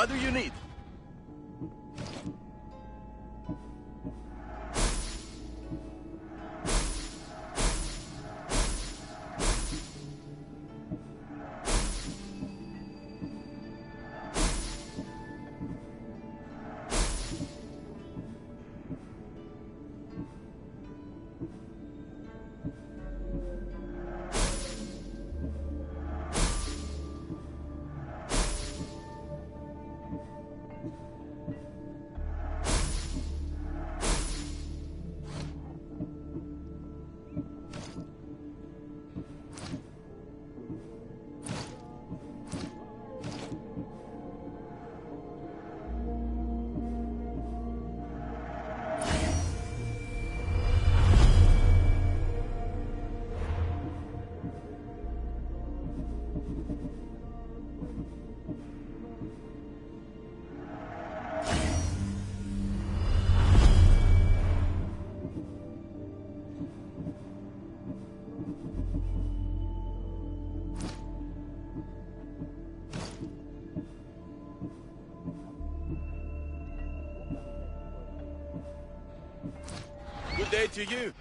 What do you need? Good day to you.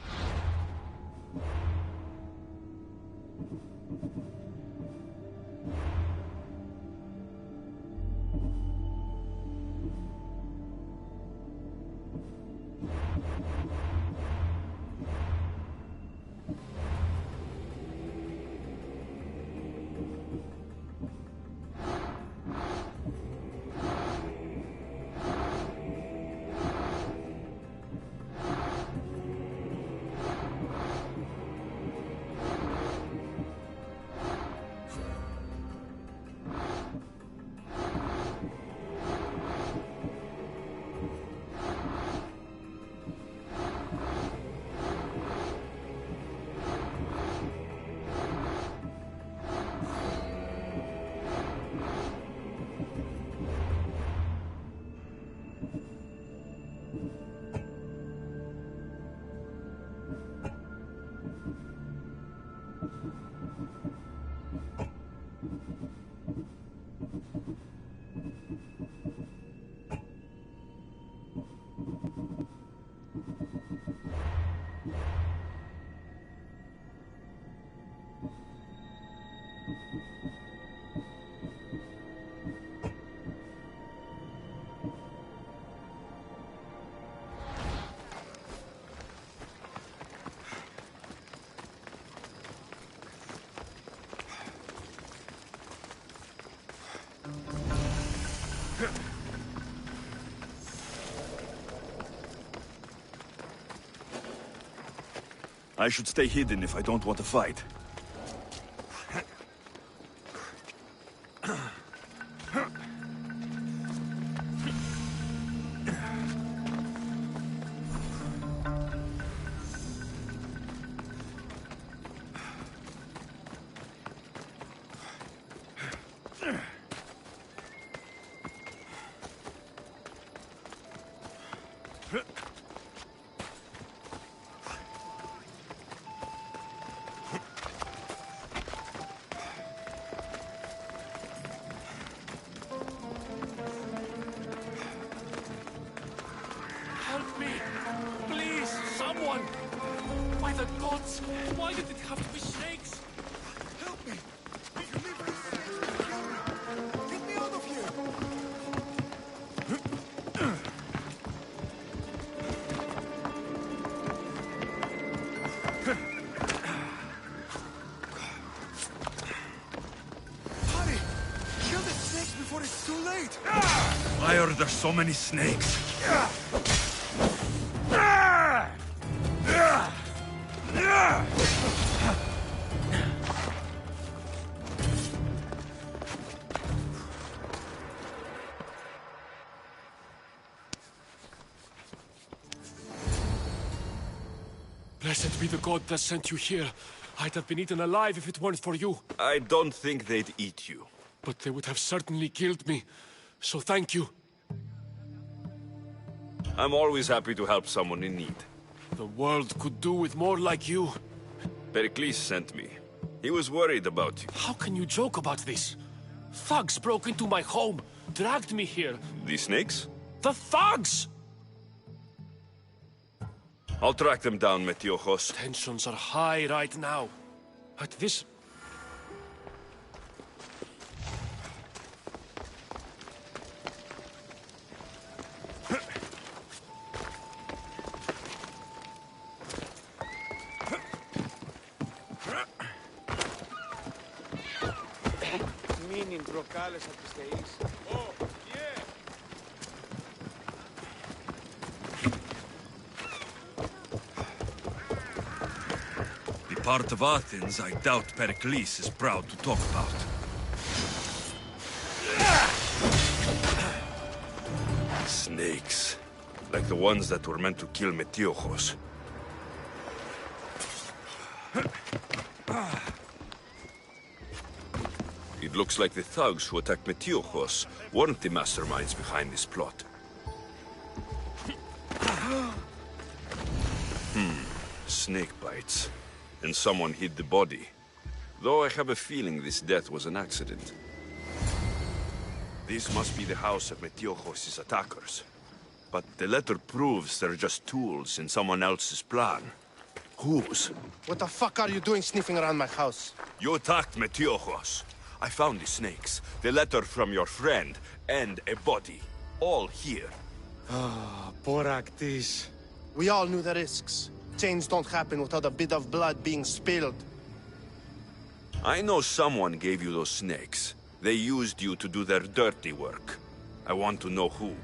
I should stay hidden if I don't want to fight. Help me! Please, someone! By the gods, why did it have to be snakes? Help me! Get me out of here! Hurry! Kill the snakes before it's too late! Why are there so many snakes? Blessed be the god that sent you here. I'd have been eaten alive if it weren't for you. I don't think they'd eat you. But they would have certainly killed me. So thank you. I'm always happy to help someone in need. The world could do with more like you. Pericles sent me. He was worried about you. How can you joke about this? Thugs broke into my home. dragged me here. The snakes? The thugs! I'll track them down, Metiojos. Tensions are high right now. At this... Meaning locales Odyseis. Oh, yeah. The part of Athens I doubt Pericles is proud to talk about. Snakes. Like the ones that were meant to kill Metiojos. It looks like the thugs who attacked Metiojos weren't the masterminds behind this plot. Snake bites. And someone hid the body. Though I have a feeling this death was an accident. This must be the house of Metiojos' attackers. But the letter proves they're just tools in someone else's plan. Whose? What the fuck are you doing sniffing around my house? You attacked Metiojos. I found the snakes, the letter from your friend, and a body. All here. Ah, Boraktis. We all knew the risks. Change don't happen without a bit of blood being spilled. I know someone gave you those snakes. They used you to do their dirty work. I want to know who.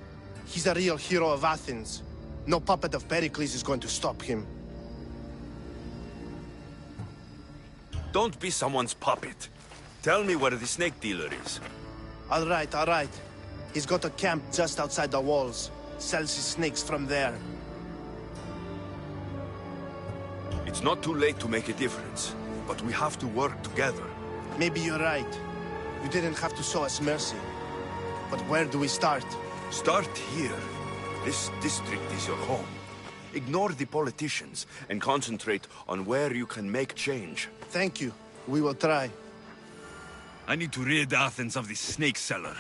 He's a real hero of Athens. No puppet of Pericles is going to stop him. Don't be someone's puppet. Tell me where the snake dealer is. All right. He's got a camp just outside the walls. Sells his snakes from there. It's not too late to make a difference, but we have to work together. Maybe you're right. You didn't have to show us mercy. But where do we start? Start here. This district is your home. Ignore the politicians and concentrate on where you can make change. Thank you. We will try. I need to rid Athens of this snake seller.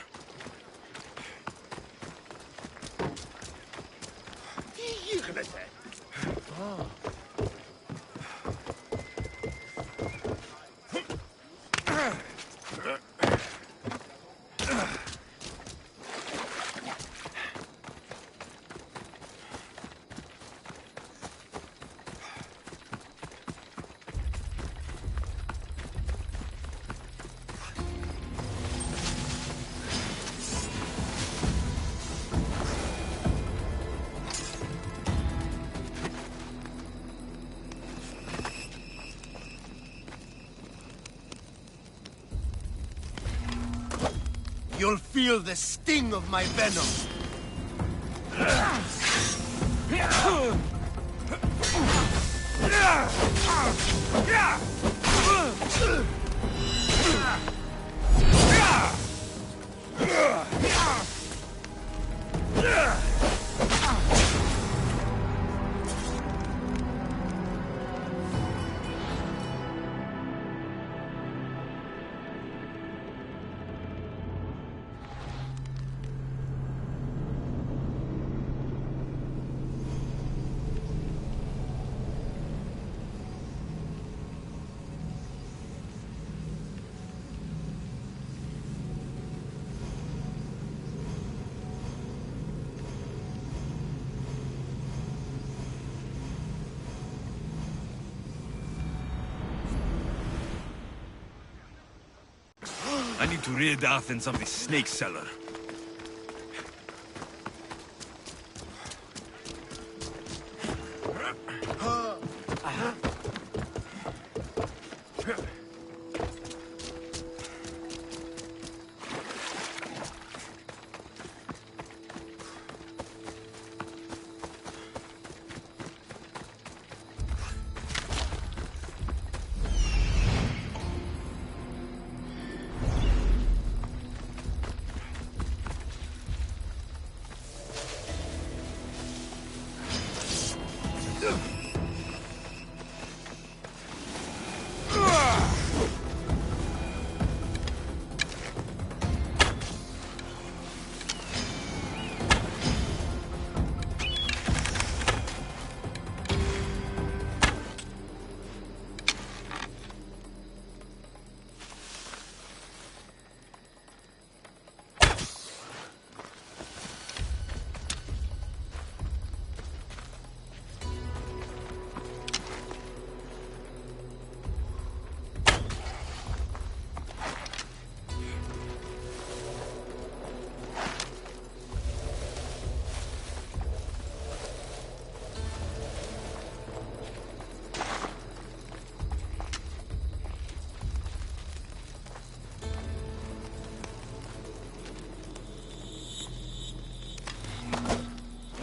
You'll feel the sting of my venom. I need to rid Athens of this snake seller.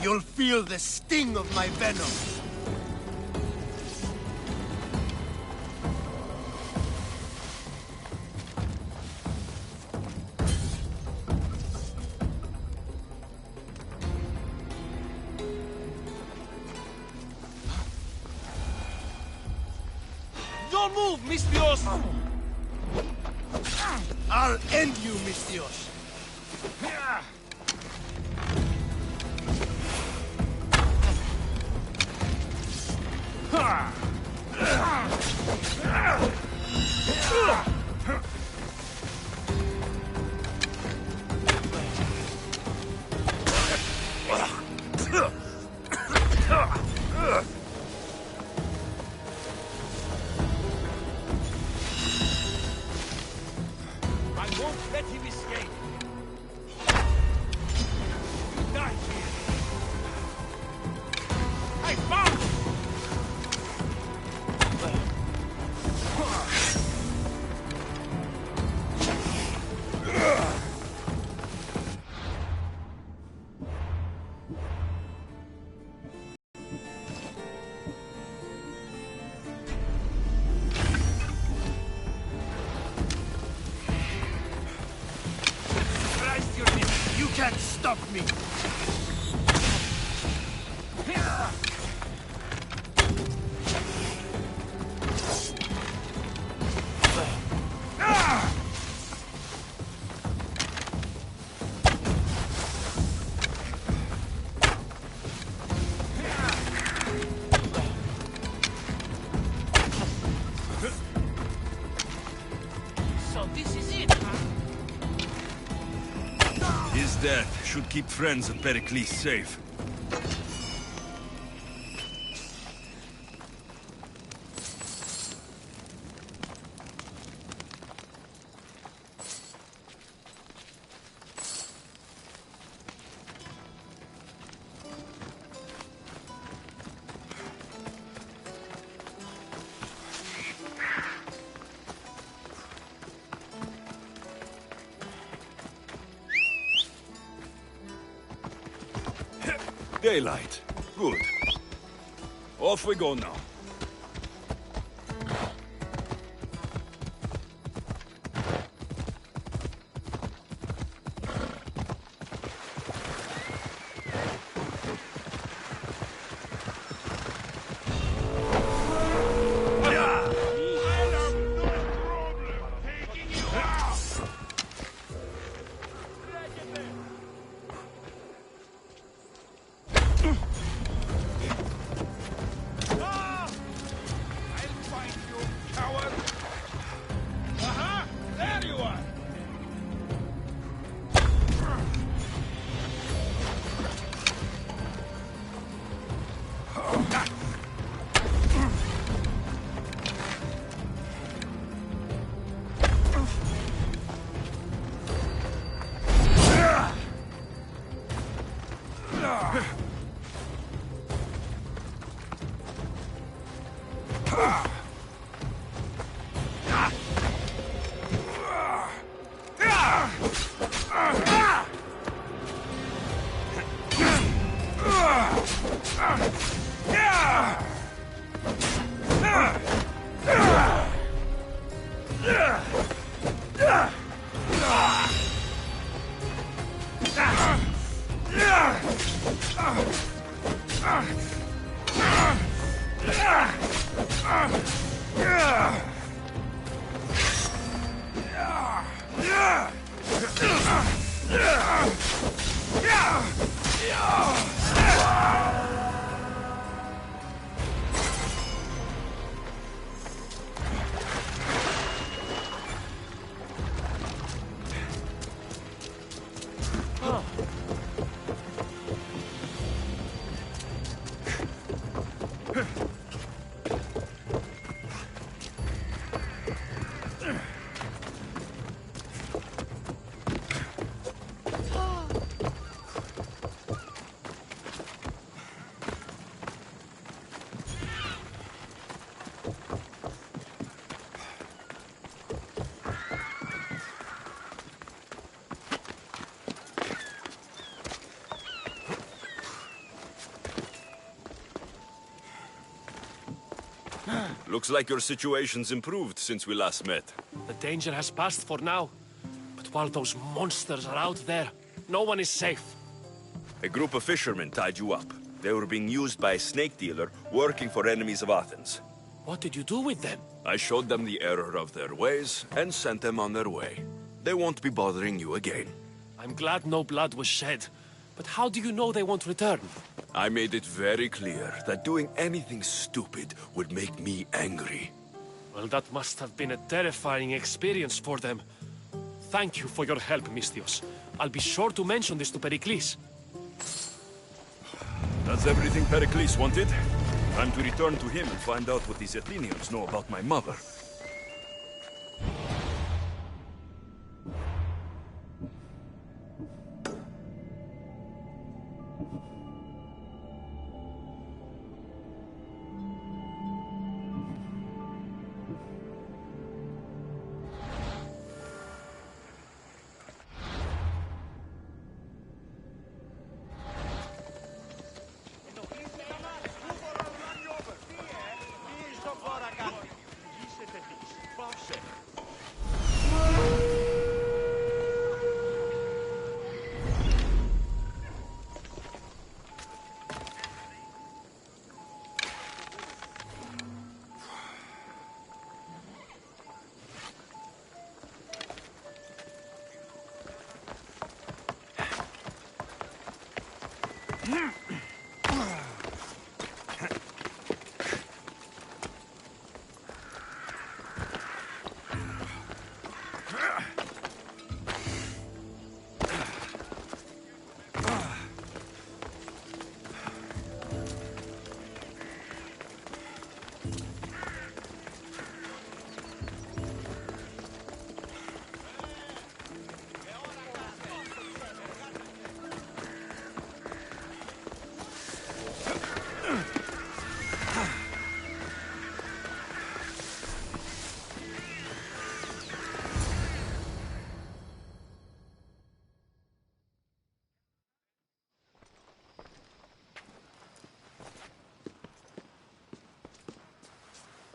You'll feel the sting of my venom. Don't move, Mistios! I'll end you, Mistios. I won't let him escape. You die here. I found him! Christ, you can't stop me. So this is it, huh? His death should keep friends of Pericles safe. Daylight. Good. Off we go now. Looks like your situation's improved since we last met. The danger has passed for now. But while those monsters are out there, no one is safe. A group of fishermen tied you up. They were being used by a snake dealer working for enemies of Athens. What did you do with them? I showed them the error of their ways and sent them on their way. They won't be bothering you again. I'm glad no blood was shed. But how do you know they won't return? I made it very clear that doing anything stupid would make me angry. Well, that must have been a terrifying experience for them. Thank you for your help, Misthios. I'll be sure to mention this to Pericles. That's everything Pericles wanted. Time to return to him and find out what these Athenians know about my mother.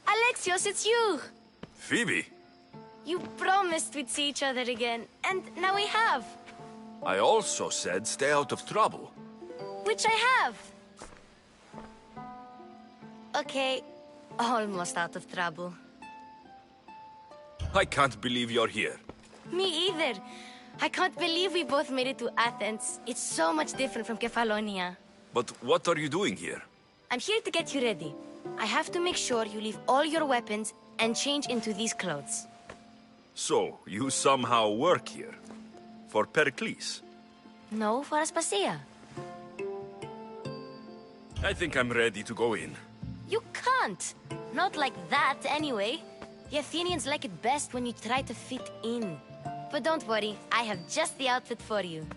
Alexios, it's you! Phoebe! You promised we'd see each other again, and now we have. I also said stay out of trouble. Which I have. Okay, almost out of trouble. I can't believe you're here. Me either. I can't believe we both made it to Athens. It's so much different from Kefalonia. But what are you doing here? I'm here to get you ready. I have to make sure you leave all your weapons and change into these clothes. So, you somehow work here? For Pericles? No, for Aspasia. I think I'm ready to go in. You can't. Not like that, anyway. The Athenians like it best when you try to fit in. But don't worry, I have just the outfit for you.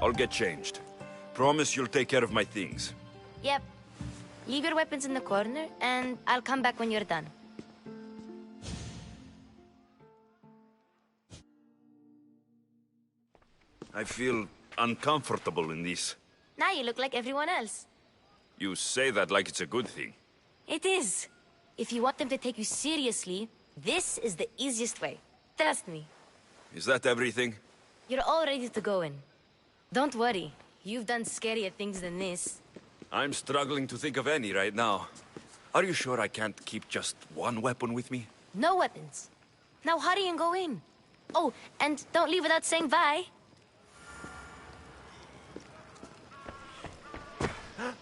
I'll get changed. Promise you'll take care of my things. Yep. Leave your weapons in the corner, and I'll come back when you're done. I feel uncomfortable in this. Now you look like everyone else. You say that like it's a good thing. It is. If you want them to take you seriously, this is the easiest way. Trust me. Is that everything? You're all ready to go in. Don't worry. You've done scarier things than this. I'm struggling to think of any right now. Are you sure I can't keep just one weapon with me? No weapons. Now hurry and go in. Oh, and don't leave without saying bye.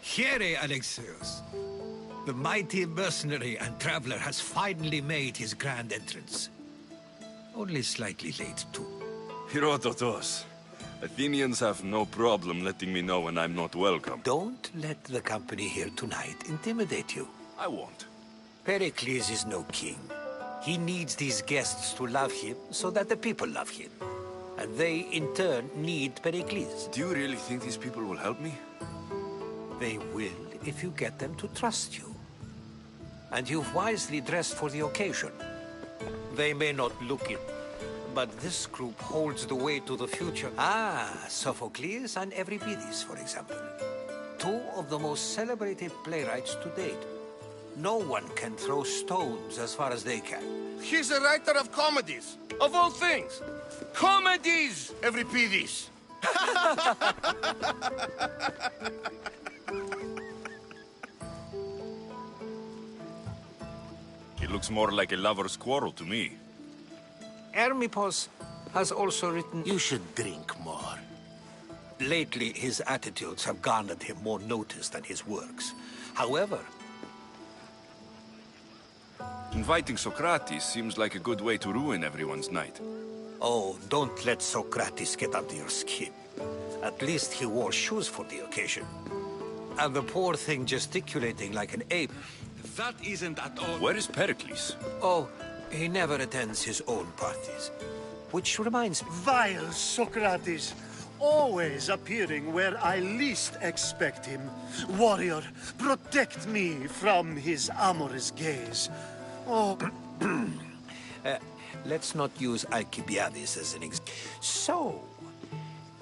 Here, Alexios. The mighty mercenary and traveler has finally made his grand entrance. Only slightly late, too. Herodotos. Athenians have no problem letting me know when I'm not welcome. Don't let the company here tonight intimidate you. I won't. Pericles is no king. He needs these guests to love him so that the people love him. And they, in turn, need Pericles. Do you really think these people will help me? They will if you get them to trust you. And you've wisely dressed for the occasion. They may not look it, but this group holds the way to the future. Ah, Sophocles and Euripides, for example. Two of the most celebrated playwrights to date. No one can throw stones as far as they can. He's a writer of comedies, of all things. Comedies, Euripides. It looks more like a lover's quarrel to me. Hermippos has also written... You should drink more. Lately, his attitudes have garnered him more notice than his works. However... Inviting Socrates seems like a good way to ruin everyone's night. Oh, don't let Socrates get under your skin. At least he wore shoes for the occasion. And the poor thing gesticulating like an ape. That isn't at all... Where is Pericles? Oh, he never attends his own parties. Which reminds me... Vile Socrates! Always appearing where I least expect him. Warrior, protect me from his amorous gaze. Oh... let's not use Alcibiades as an example. So,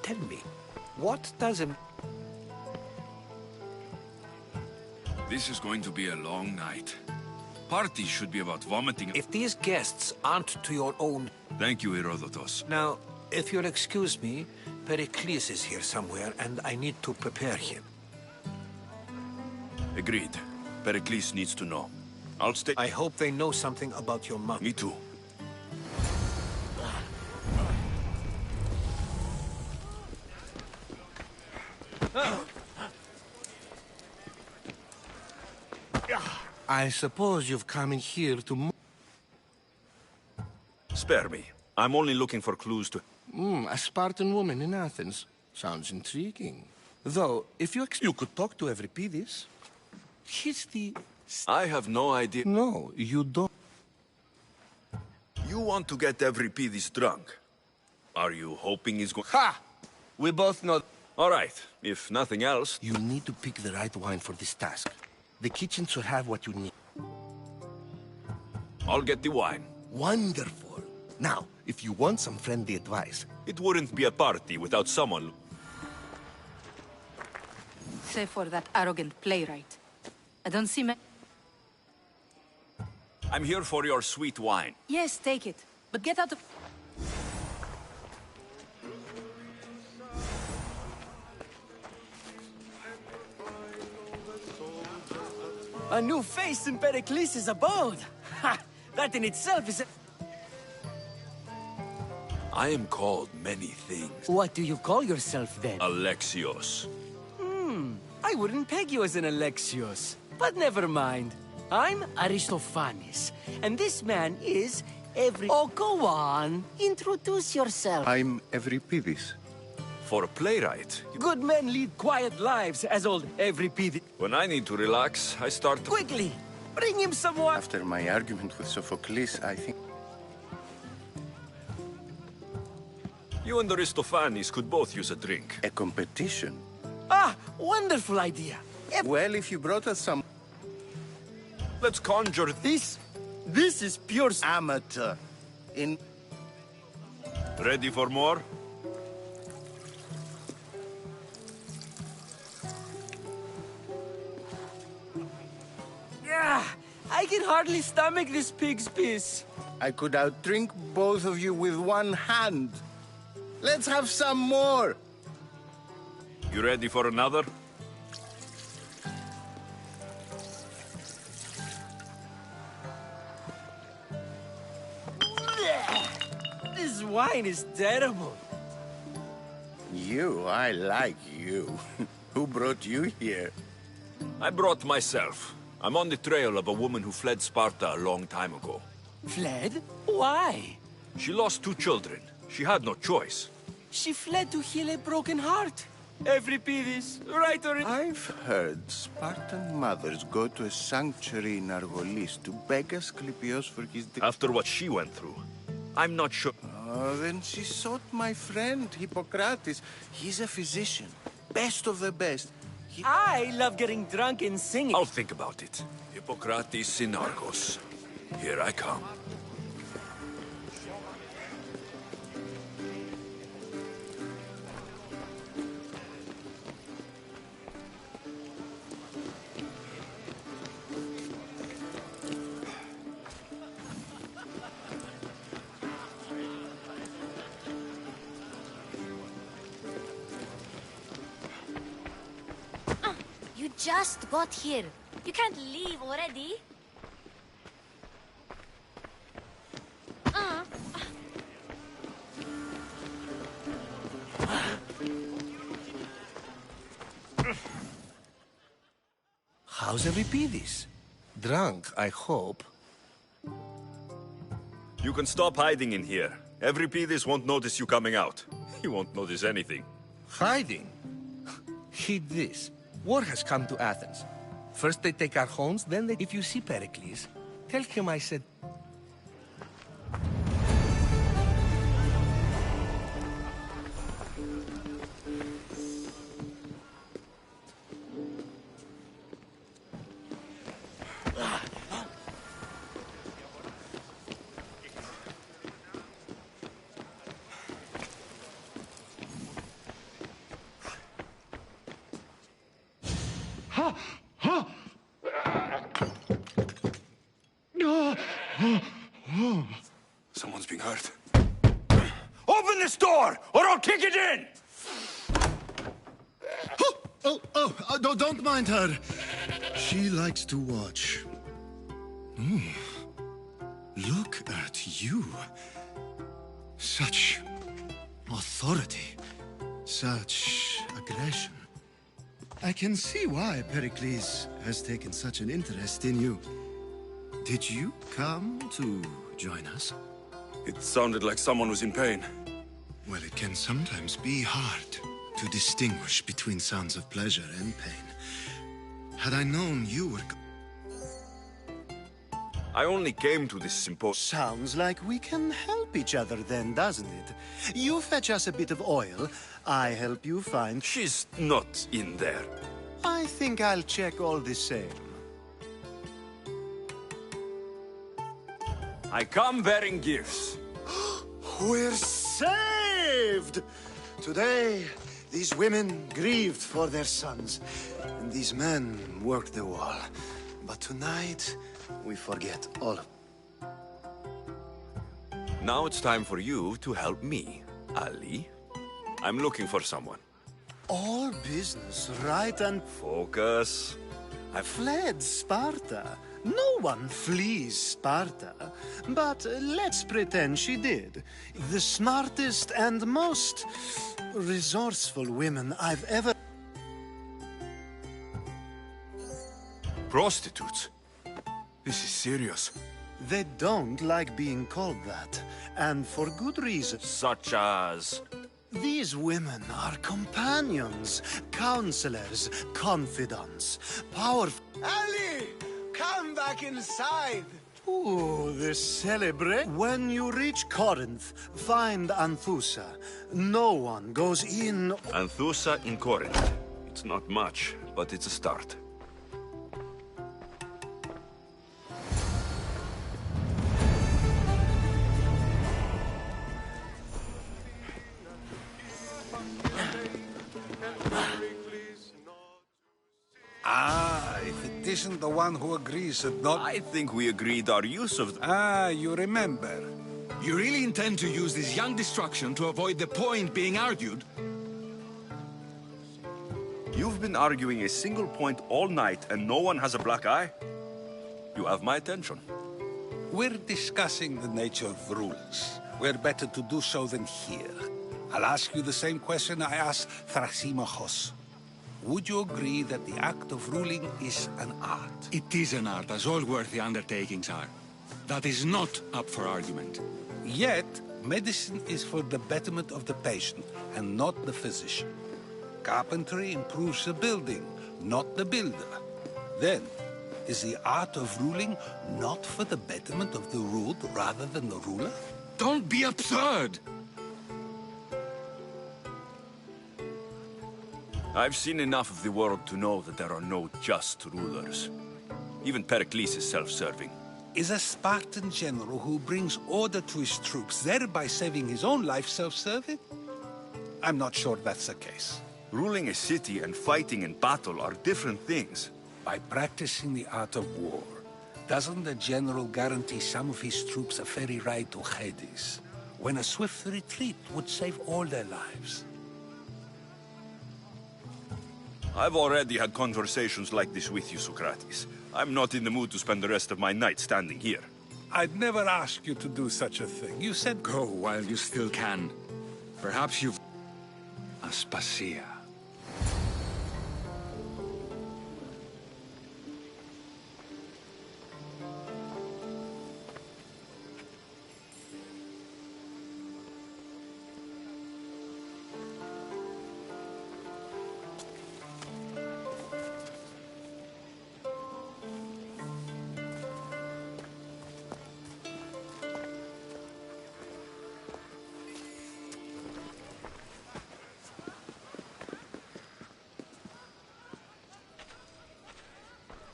tell me, what does a... This is going to be a long night. Parties should be about vomiting. If these guests aren't to your own... Thank you, Herodotus. Now, if you'll excuse me, Pericles is here somewhere, and I need to prepare him. Agreed. Pericles needs to know. I'll stay... I hope they know something about your mother. Me too. I suppose you've come in here to... Spare me. I'm only looking for clues to... a Spartan woman in Athens. Sounds intriguing. Though, if you could talk to Euripides. He's the... I have no idea. No, you don't. You want to get Euripides drunk. Are you hoping he's going... Ha! We both know... All right, if nothing else... You need to pick the right wine for this task. The kitchen should have what you need. I'll get the wine. Wonderful. Now, if you want some friendly advice... It wouldn't be a party without someone... Save for that arrogant playwright. I don't see I'm here for your sweet wine. Yes, take it. But get out of... A new face in Pericles' abode! Ha! That in itself is a... I am called many things. What do you call yourself, then? Alexios. I wouldn't peg you as an Alexios. But never mind. I'm Aristophanes, and this man is Oh, go on. Introduce yourself. I'm Euripides. For a playwright... Good men lead quiet lives, as old Euripides. When I need to relax, I start... Quickly! Bring him some water! After my argument with Sophocles, I think... You and Aristophanes could both use a drink. A competition? Ah, wonderful idea. Well, if you brought us some... Let's conjure... This is pure... Amateur. Ready for more? Yeah, I can hardly stomach this pig's piss. I could outdrink both of you with one hand. Let's have some more. You ready for another? This wine is terrible. I like you. Who brought you here? I brought myself. I'm on the trail of a woman who fled Sparta a long time ago. Fled? Why? She lost 2 children. She had no choice. She fled to heal a broken heart. Euripides, right or... I've heard Spartan mothers go to a sanctuary in Argolis to beg Asclepios for his... After what she went through, I'm not sure... Oh, then she sought my friend, Hippocrates. He's a physician. Best of the best. I love getting drunk and singing. I'll think about it. Hippocrates in Argos. Here I come. just got here. You can't leave already. How's Euripides? Drunk, I hope. You can stop hiding in here. Euripides won't notice you coming out. He won't notice anything. Hiding? Heed this. War has come to Athens. First they take our homes, then they... If you see Pericles, tell him I said... Someone's being hurt. Open this door, or I'll kick it in! Don't mind her. She likes to watch. Look at you. Such authority. Such aggression. I can see why Pericles has taken such an interest in you. Did you come to join us? It sounded like someone was in pain. Well, it can sometimes be hard to distinguish between sounds of pleasure and pain. Had I known you were... I only came to this symposium. Sounds like we can help each other then, doesn't it? You fetch us a bit of oil, I help you find... She's not in there. I think I'll check all the same. I come bearing gifts. We're saved! Today, these women grieved for their sons, and these men worked the wall. But tonight, we forget all of... Now it's time for you to help me, Ali. I'm looking for someone. All business, right and... Focus. I fled Sparta. No one flees Sparta. But let's pretend she did. The smartest and most resourceful women I've ever... Prostitutes? This is serious. They don't like being called that, and for good reason. Such as... These women are companions, counselors, confidants, powerful... Ali! Come back inside! Ooh, the celebrate. When you reach Corinth, find Anthusa. No one goes in... Anthusa in Corinth. It's not much, but it's a start. If it isn't the one who agrees that not... I think we agreed our use of... you remember. You really intend to use this young destruction to avoid the point being argued? You've been arguing a single point all night and no one has a black eye? You have my attention. We're discussing the nature of rules. Where better to do so than here. I'll ask you the same question I asked Thrasymachos. Would you agree that the act of ruling is an art? It is an art, as all worthy undertakings are. That is not up for argument. Yet, medicine is for the betterment of the patient, and not the physician. Carpentry improves the building, not the builder. Then, is the art of ruling not for the betterment of the ruled rather than the ruler? Don't be absurd! I've seen enough of the world to know that there are no just rulers. Even Pericles is self-serving. Is a Spartan general who brings order to his troops, thereby saving his own life, self-serving? I'm not sure that's the case. Ruling a city and fighting in battle are different things. By practicing the art of war, doesn't the general guarantee some of his troops a ferry ride to Hades, when a swift retreat would save all their lives? I've already had conversations like this with you, Socrates. I'm not in the mood to spend the rest of my night standing here. I'd never ask you to do such a thing. You said Go while you still can. Perhaps you've... Aspasia.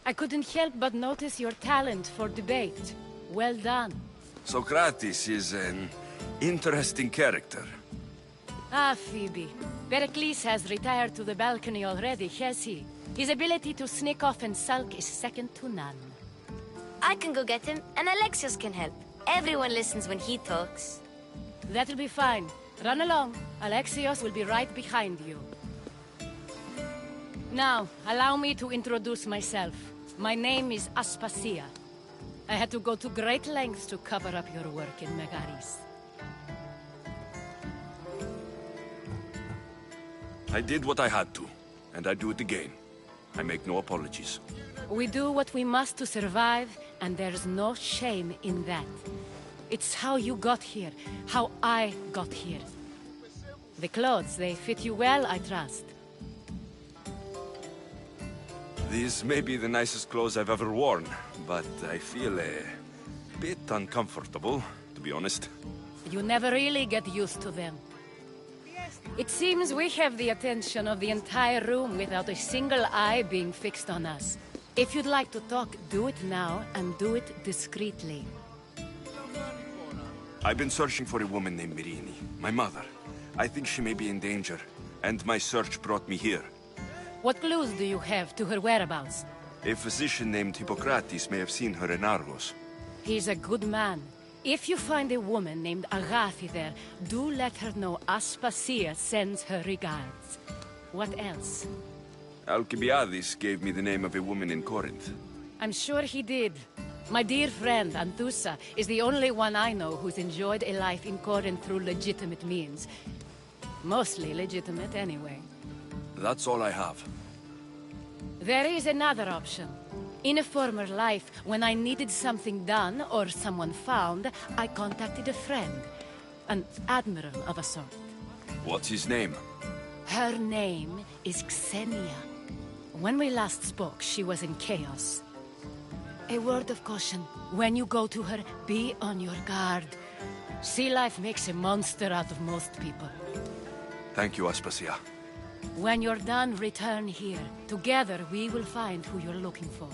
I couldn't help but notice your talent for debate. Well done. Socrates is an interesting character. Ah, Phoebe. Pericles has retired to the balcony already, has he? His ability to sneak off and sulk is second to none. I can go get him, and Alexios can help. Everyone listens when he talks. That'll be fine. Run along. Alexios will be right behind you. Now, allow me to introduce myself. My name is Aspasia. I had to go to great lengths to cover up your work in Megaris. I did what I had to, and I do it again. I make no apologies. We do what we must to survive, and there's no shame in that. It's how you got here, how I got here. The clothes, they fit you well, I trust. These may be the nicest clothes I've ever worn, but I feel a bit uncomfortable, to be honest. You never really get used to them. It seems we have the attention of the entire room without a single eye being fixed on us. If you'd like to talk, do it now, and do it discreetly. I've been searching for a woman named Mirini, my mother. I think she may be in danger, and my search brought me here. What clues do you have to her whereabouts? A physician named Hippocrates may have seen her in Argos. He's a good man. If you find a woman named Agathi there, do let her know Aspasia sends her regards. What else? Alcibiades gave me the name of a woman in Corinth. I'm sure he did. My dear friend, Anthusa, is the only one I know who's enjoyed a life in Corinth through legitimate means. Mostly legitimate, anyway. That's all I have. There is another option. In a former life, when I needed something done or someone found, I contacted a friend. An admiral of a sort. What's his name? Her name is Xenia. When we last spoke, she was in chaos. A word of caution. When you go to her, be on your guard. Sea life makes a monster out of most people. Thank you, Aspasia. When you're done, return here. Together, we will find who you're looking for.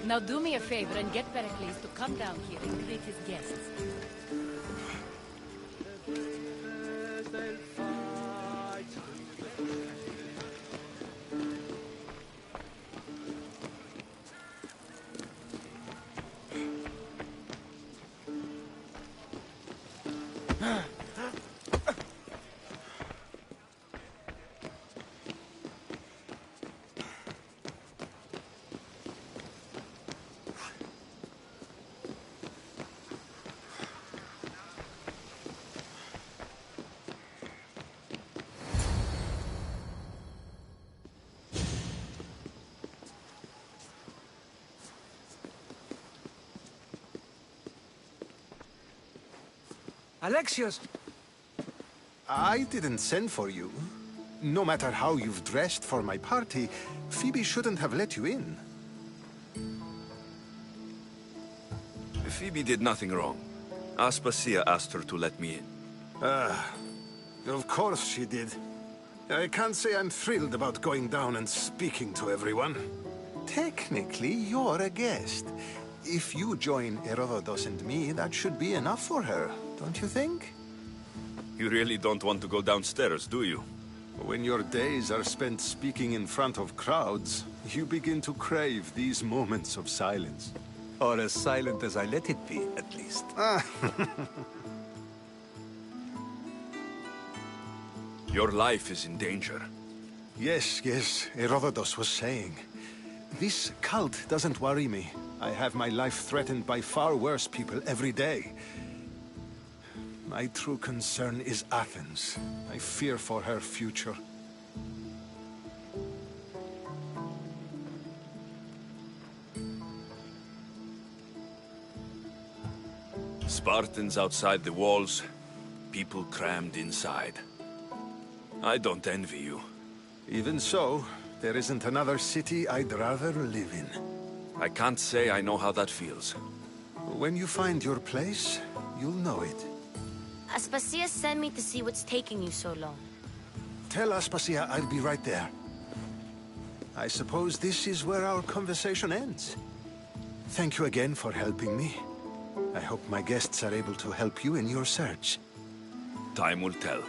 Now do me a favor and get Pericles to come down here and greet his guests. Alexios! I didn't send for you. No matter how you've dressed for my party, Phoebe shouldn't have let you in. Phoebe did nothing wrong. Aspasia asked her to let me in. Of course she did. I can't say I'm thrilled about going down and speaking to everyone. Technically, you're a guest. If you join Herodotus and me, that should be enough for her, don't you think? You really don't want to go downstairs, do you? When your days are spent speaking in front of crowds, you begin to crave these moments of silence. Or as silent as I let it be, at least. Your life is in danger. Yes, Herodotus was saying. This cult doesn't worry me. I have my life threatened by far worse people every day. My true concern is Athens. I fear for her future. Spartans outside the walls, people crammed inside. I don't envy you. Even so, there isn't another city I'd rather live in. I can't say I know how that feels. When you find your place, you'll know it. Aspasia sent me to see what's taking you so long. Tell Aspasia I'll be right there. I suppose this is where our conversation ends. Thank you again for helping me. I hope my guests are able to help you in your search. Time will tell.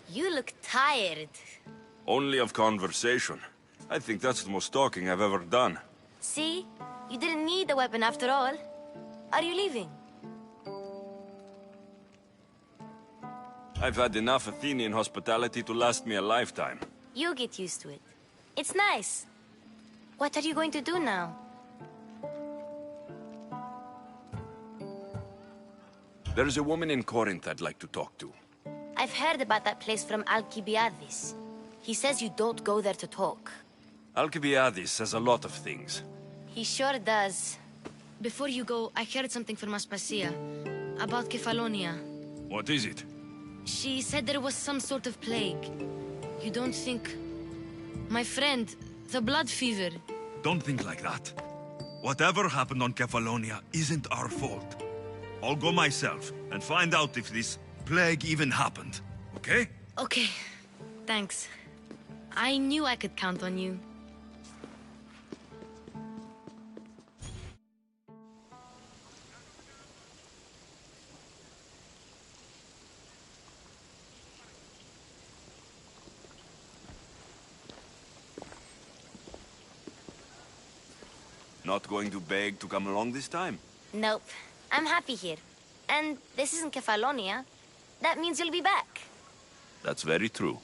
You look tired. Only of conversation. I think that's the most talking I've ever done. See? You didn't need the weapon after all. Are you leaving? I've had enough Athenian hospitality to last me a lifetime. You get used to it. It's nice. What are you going to do now? There's a woman in Corinth I'd like to talk to. I've heard about that place from Alcibiades. He says you don't go there to talk. Alcibiades says a lot of things. He sure does. Before you go, I heard something from Aspasia about Kefalonia. What is it? She said there was some sort of plague. You don't think... My friend, the blood fever. Don't think like that. Whatever happened on Kefalonia isn't our fault. I'll go myself and find out if this plague even happened, okay? Okay, thanks. I knew I could count on you. Not going to beg to come along this time? Nope. I'm happy here. And this isn't Kefalonia. That means you'll be back. That's very true.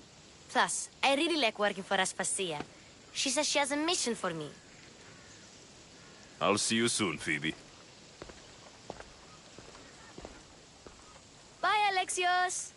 Plus, I really like working for Aspasia. She says she has a mission for me. I'll see you soon, Phoebe. Bye, Alexios!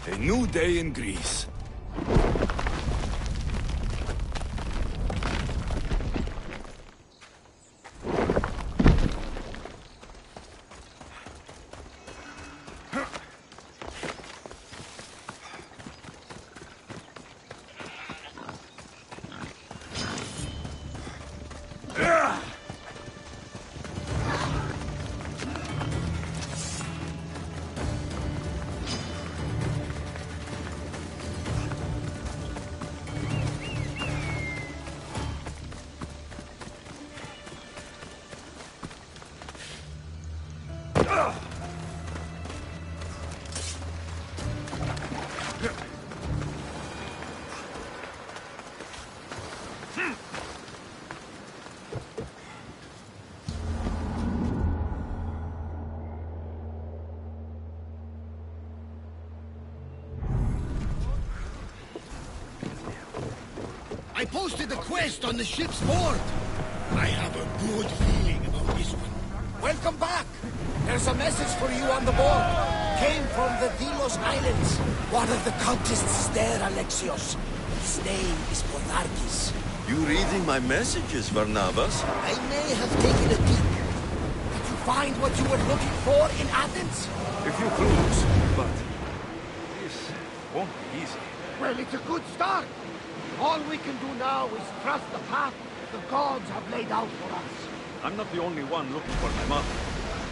A new day in Greece. I posted the quest on the ship's board. I have a good feeling about this one. Welcome back. There's a message for you on the board. Came from the Delos Islands. One of the cultists is there, Alexios. His name is Podarkis. You reading my messages, Barnabas? I may have taken a peek. Did you find what you were looking for in Athens? A few clues, but this won't be easy. Well, it's a good start. All we can do now is trust the path the gods have laid out for us. I'm not the only one looking for my mother.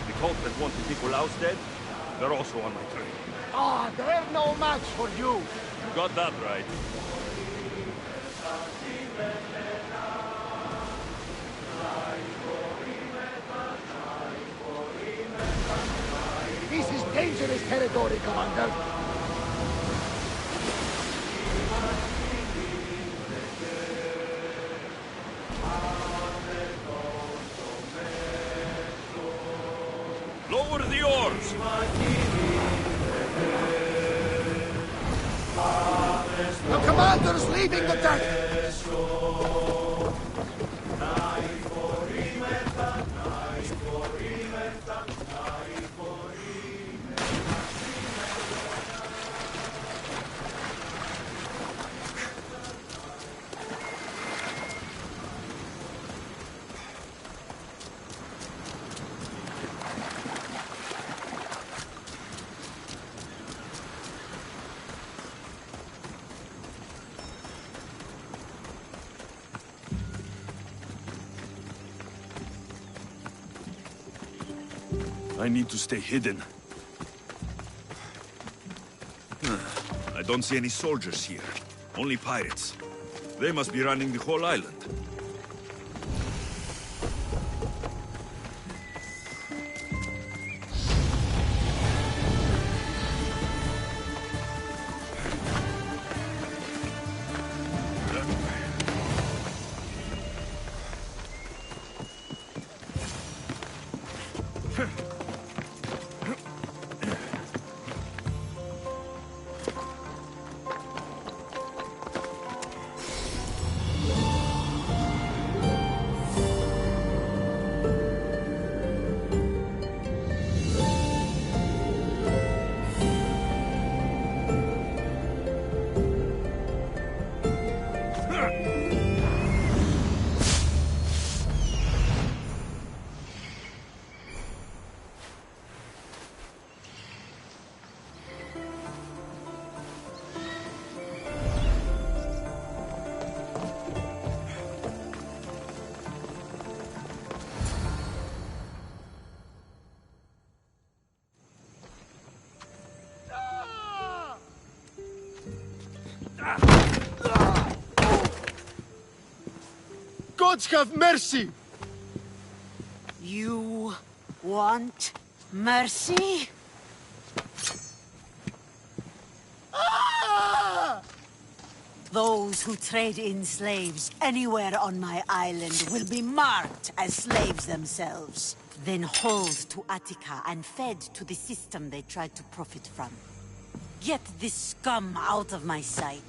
The cult that wanted Nicolaus dead, they're also on my trail. Ah, they're no match for you. You got that right. This is dangerous territory, Commander. Lower the oars! The commander's leading the deck! I need to stay hidden. I don't see any soldiers here. Only pirates. They must be running the whole island. Gods have mercy! You want mercy? Ah! Those who trade in slaves anywhere on my island will be marked as slaves themselves, then hauled to Attica and fed to the system they tried to profit from. Get this scum out of my sight.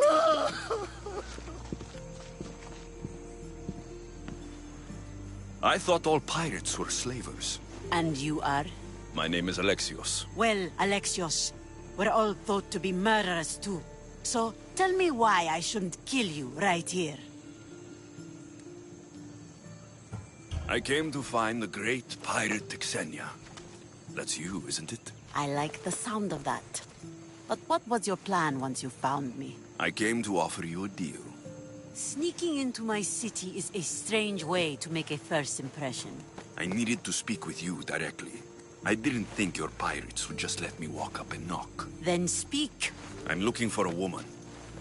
I thought all pirates were slavers. And you are? My name is Alexios. Well, Alexios, we're all thought to be murderers too. So, tell me why I shouldn't kill you right here. I came to find the great pirate Xenia. That's you, isn't it? I like the sound of that. But what was your plan once you found me? I came to offer you a deal. Sneaking into my city is a strange way to make a first impression. I needed to speak with you directly. I didn't think your pirates would just let me walk up and knock. Then speak. I'm looking for a woman.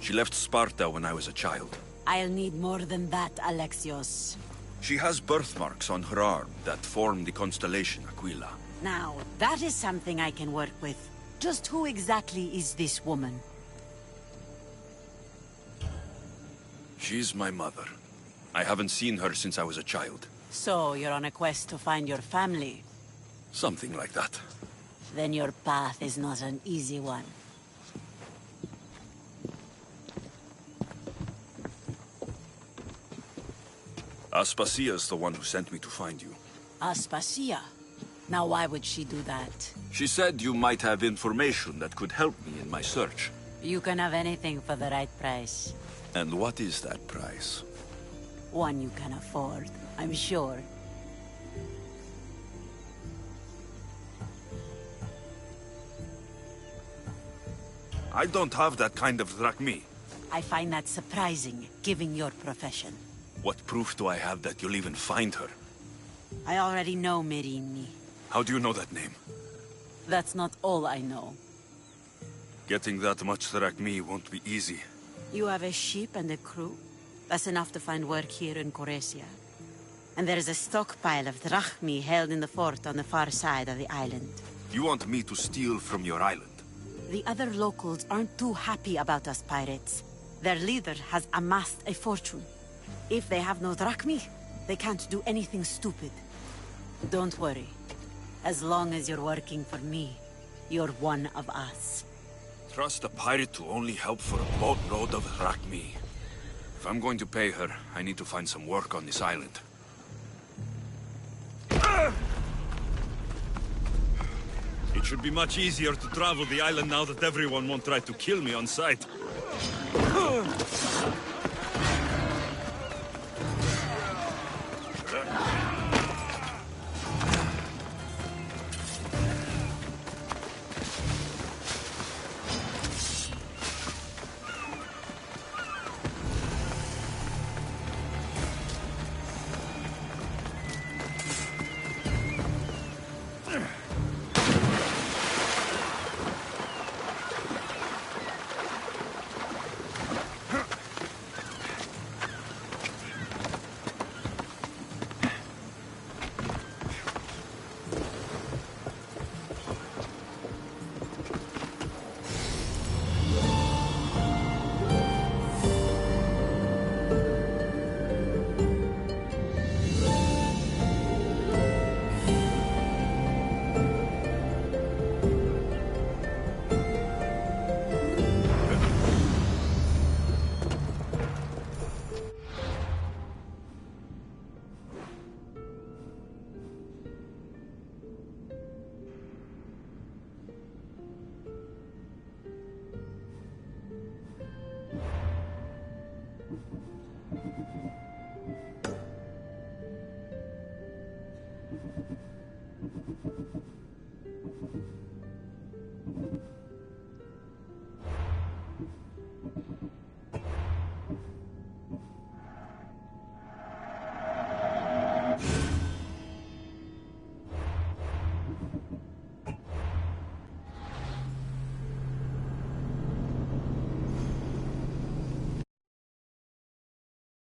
She left Sparta when I was a child. I'll need more than that, Alexios. She has birthmarks on her arm that form the constellation Aquila. Now, that is something I can work with. Just who exactly is this woman? She's my mother. I haven't seen her since I was a child. So, you're on a quest to find your family? Something like that. Then your path is not an easy one. Aspasia's the one who sent me to find you. Aspasia? Now why would she do that? She said you might have information that could help me in my search. You can have anything for the right price. And what is that price? One you can afford, I'm sure. I don't have that kind of drachmi. I find that surprising, given your profession. What proof do I have that you'll even find her? I already know Merini. How do you know that name? That's not all I know. Getting that much drachmi won't be easy. You have a ship and a crew? That's enough to find work here in Coresia. And there is a stockpile of drachmi held in the fort on the far side of the island. You want me to steal from your island? The other locals aren't too happy about us pirates. Their leader has amassed a fortune. If they have no drachmi, they can't do anything stupid. Don't worry. As long as you're working for me, you're one of us. Trust a pirate to only help for a boatload of drachmi. If I'm going to pay her, I need to find some work on this island. It should be much easier to travel the island now that everyone won't try to kill me on sight.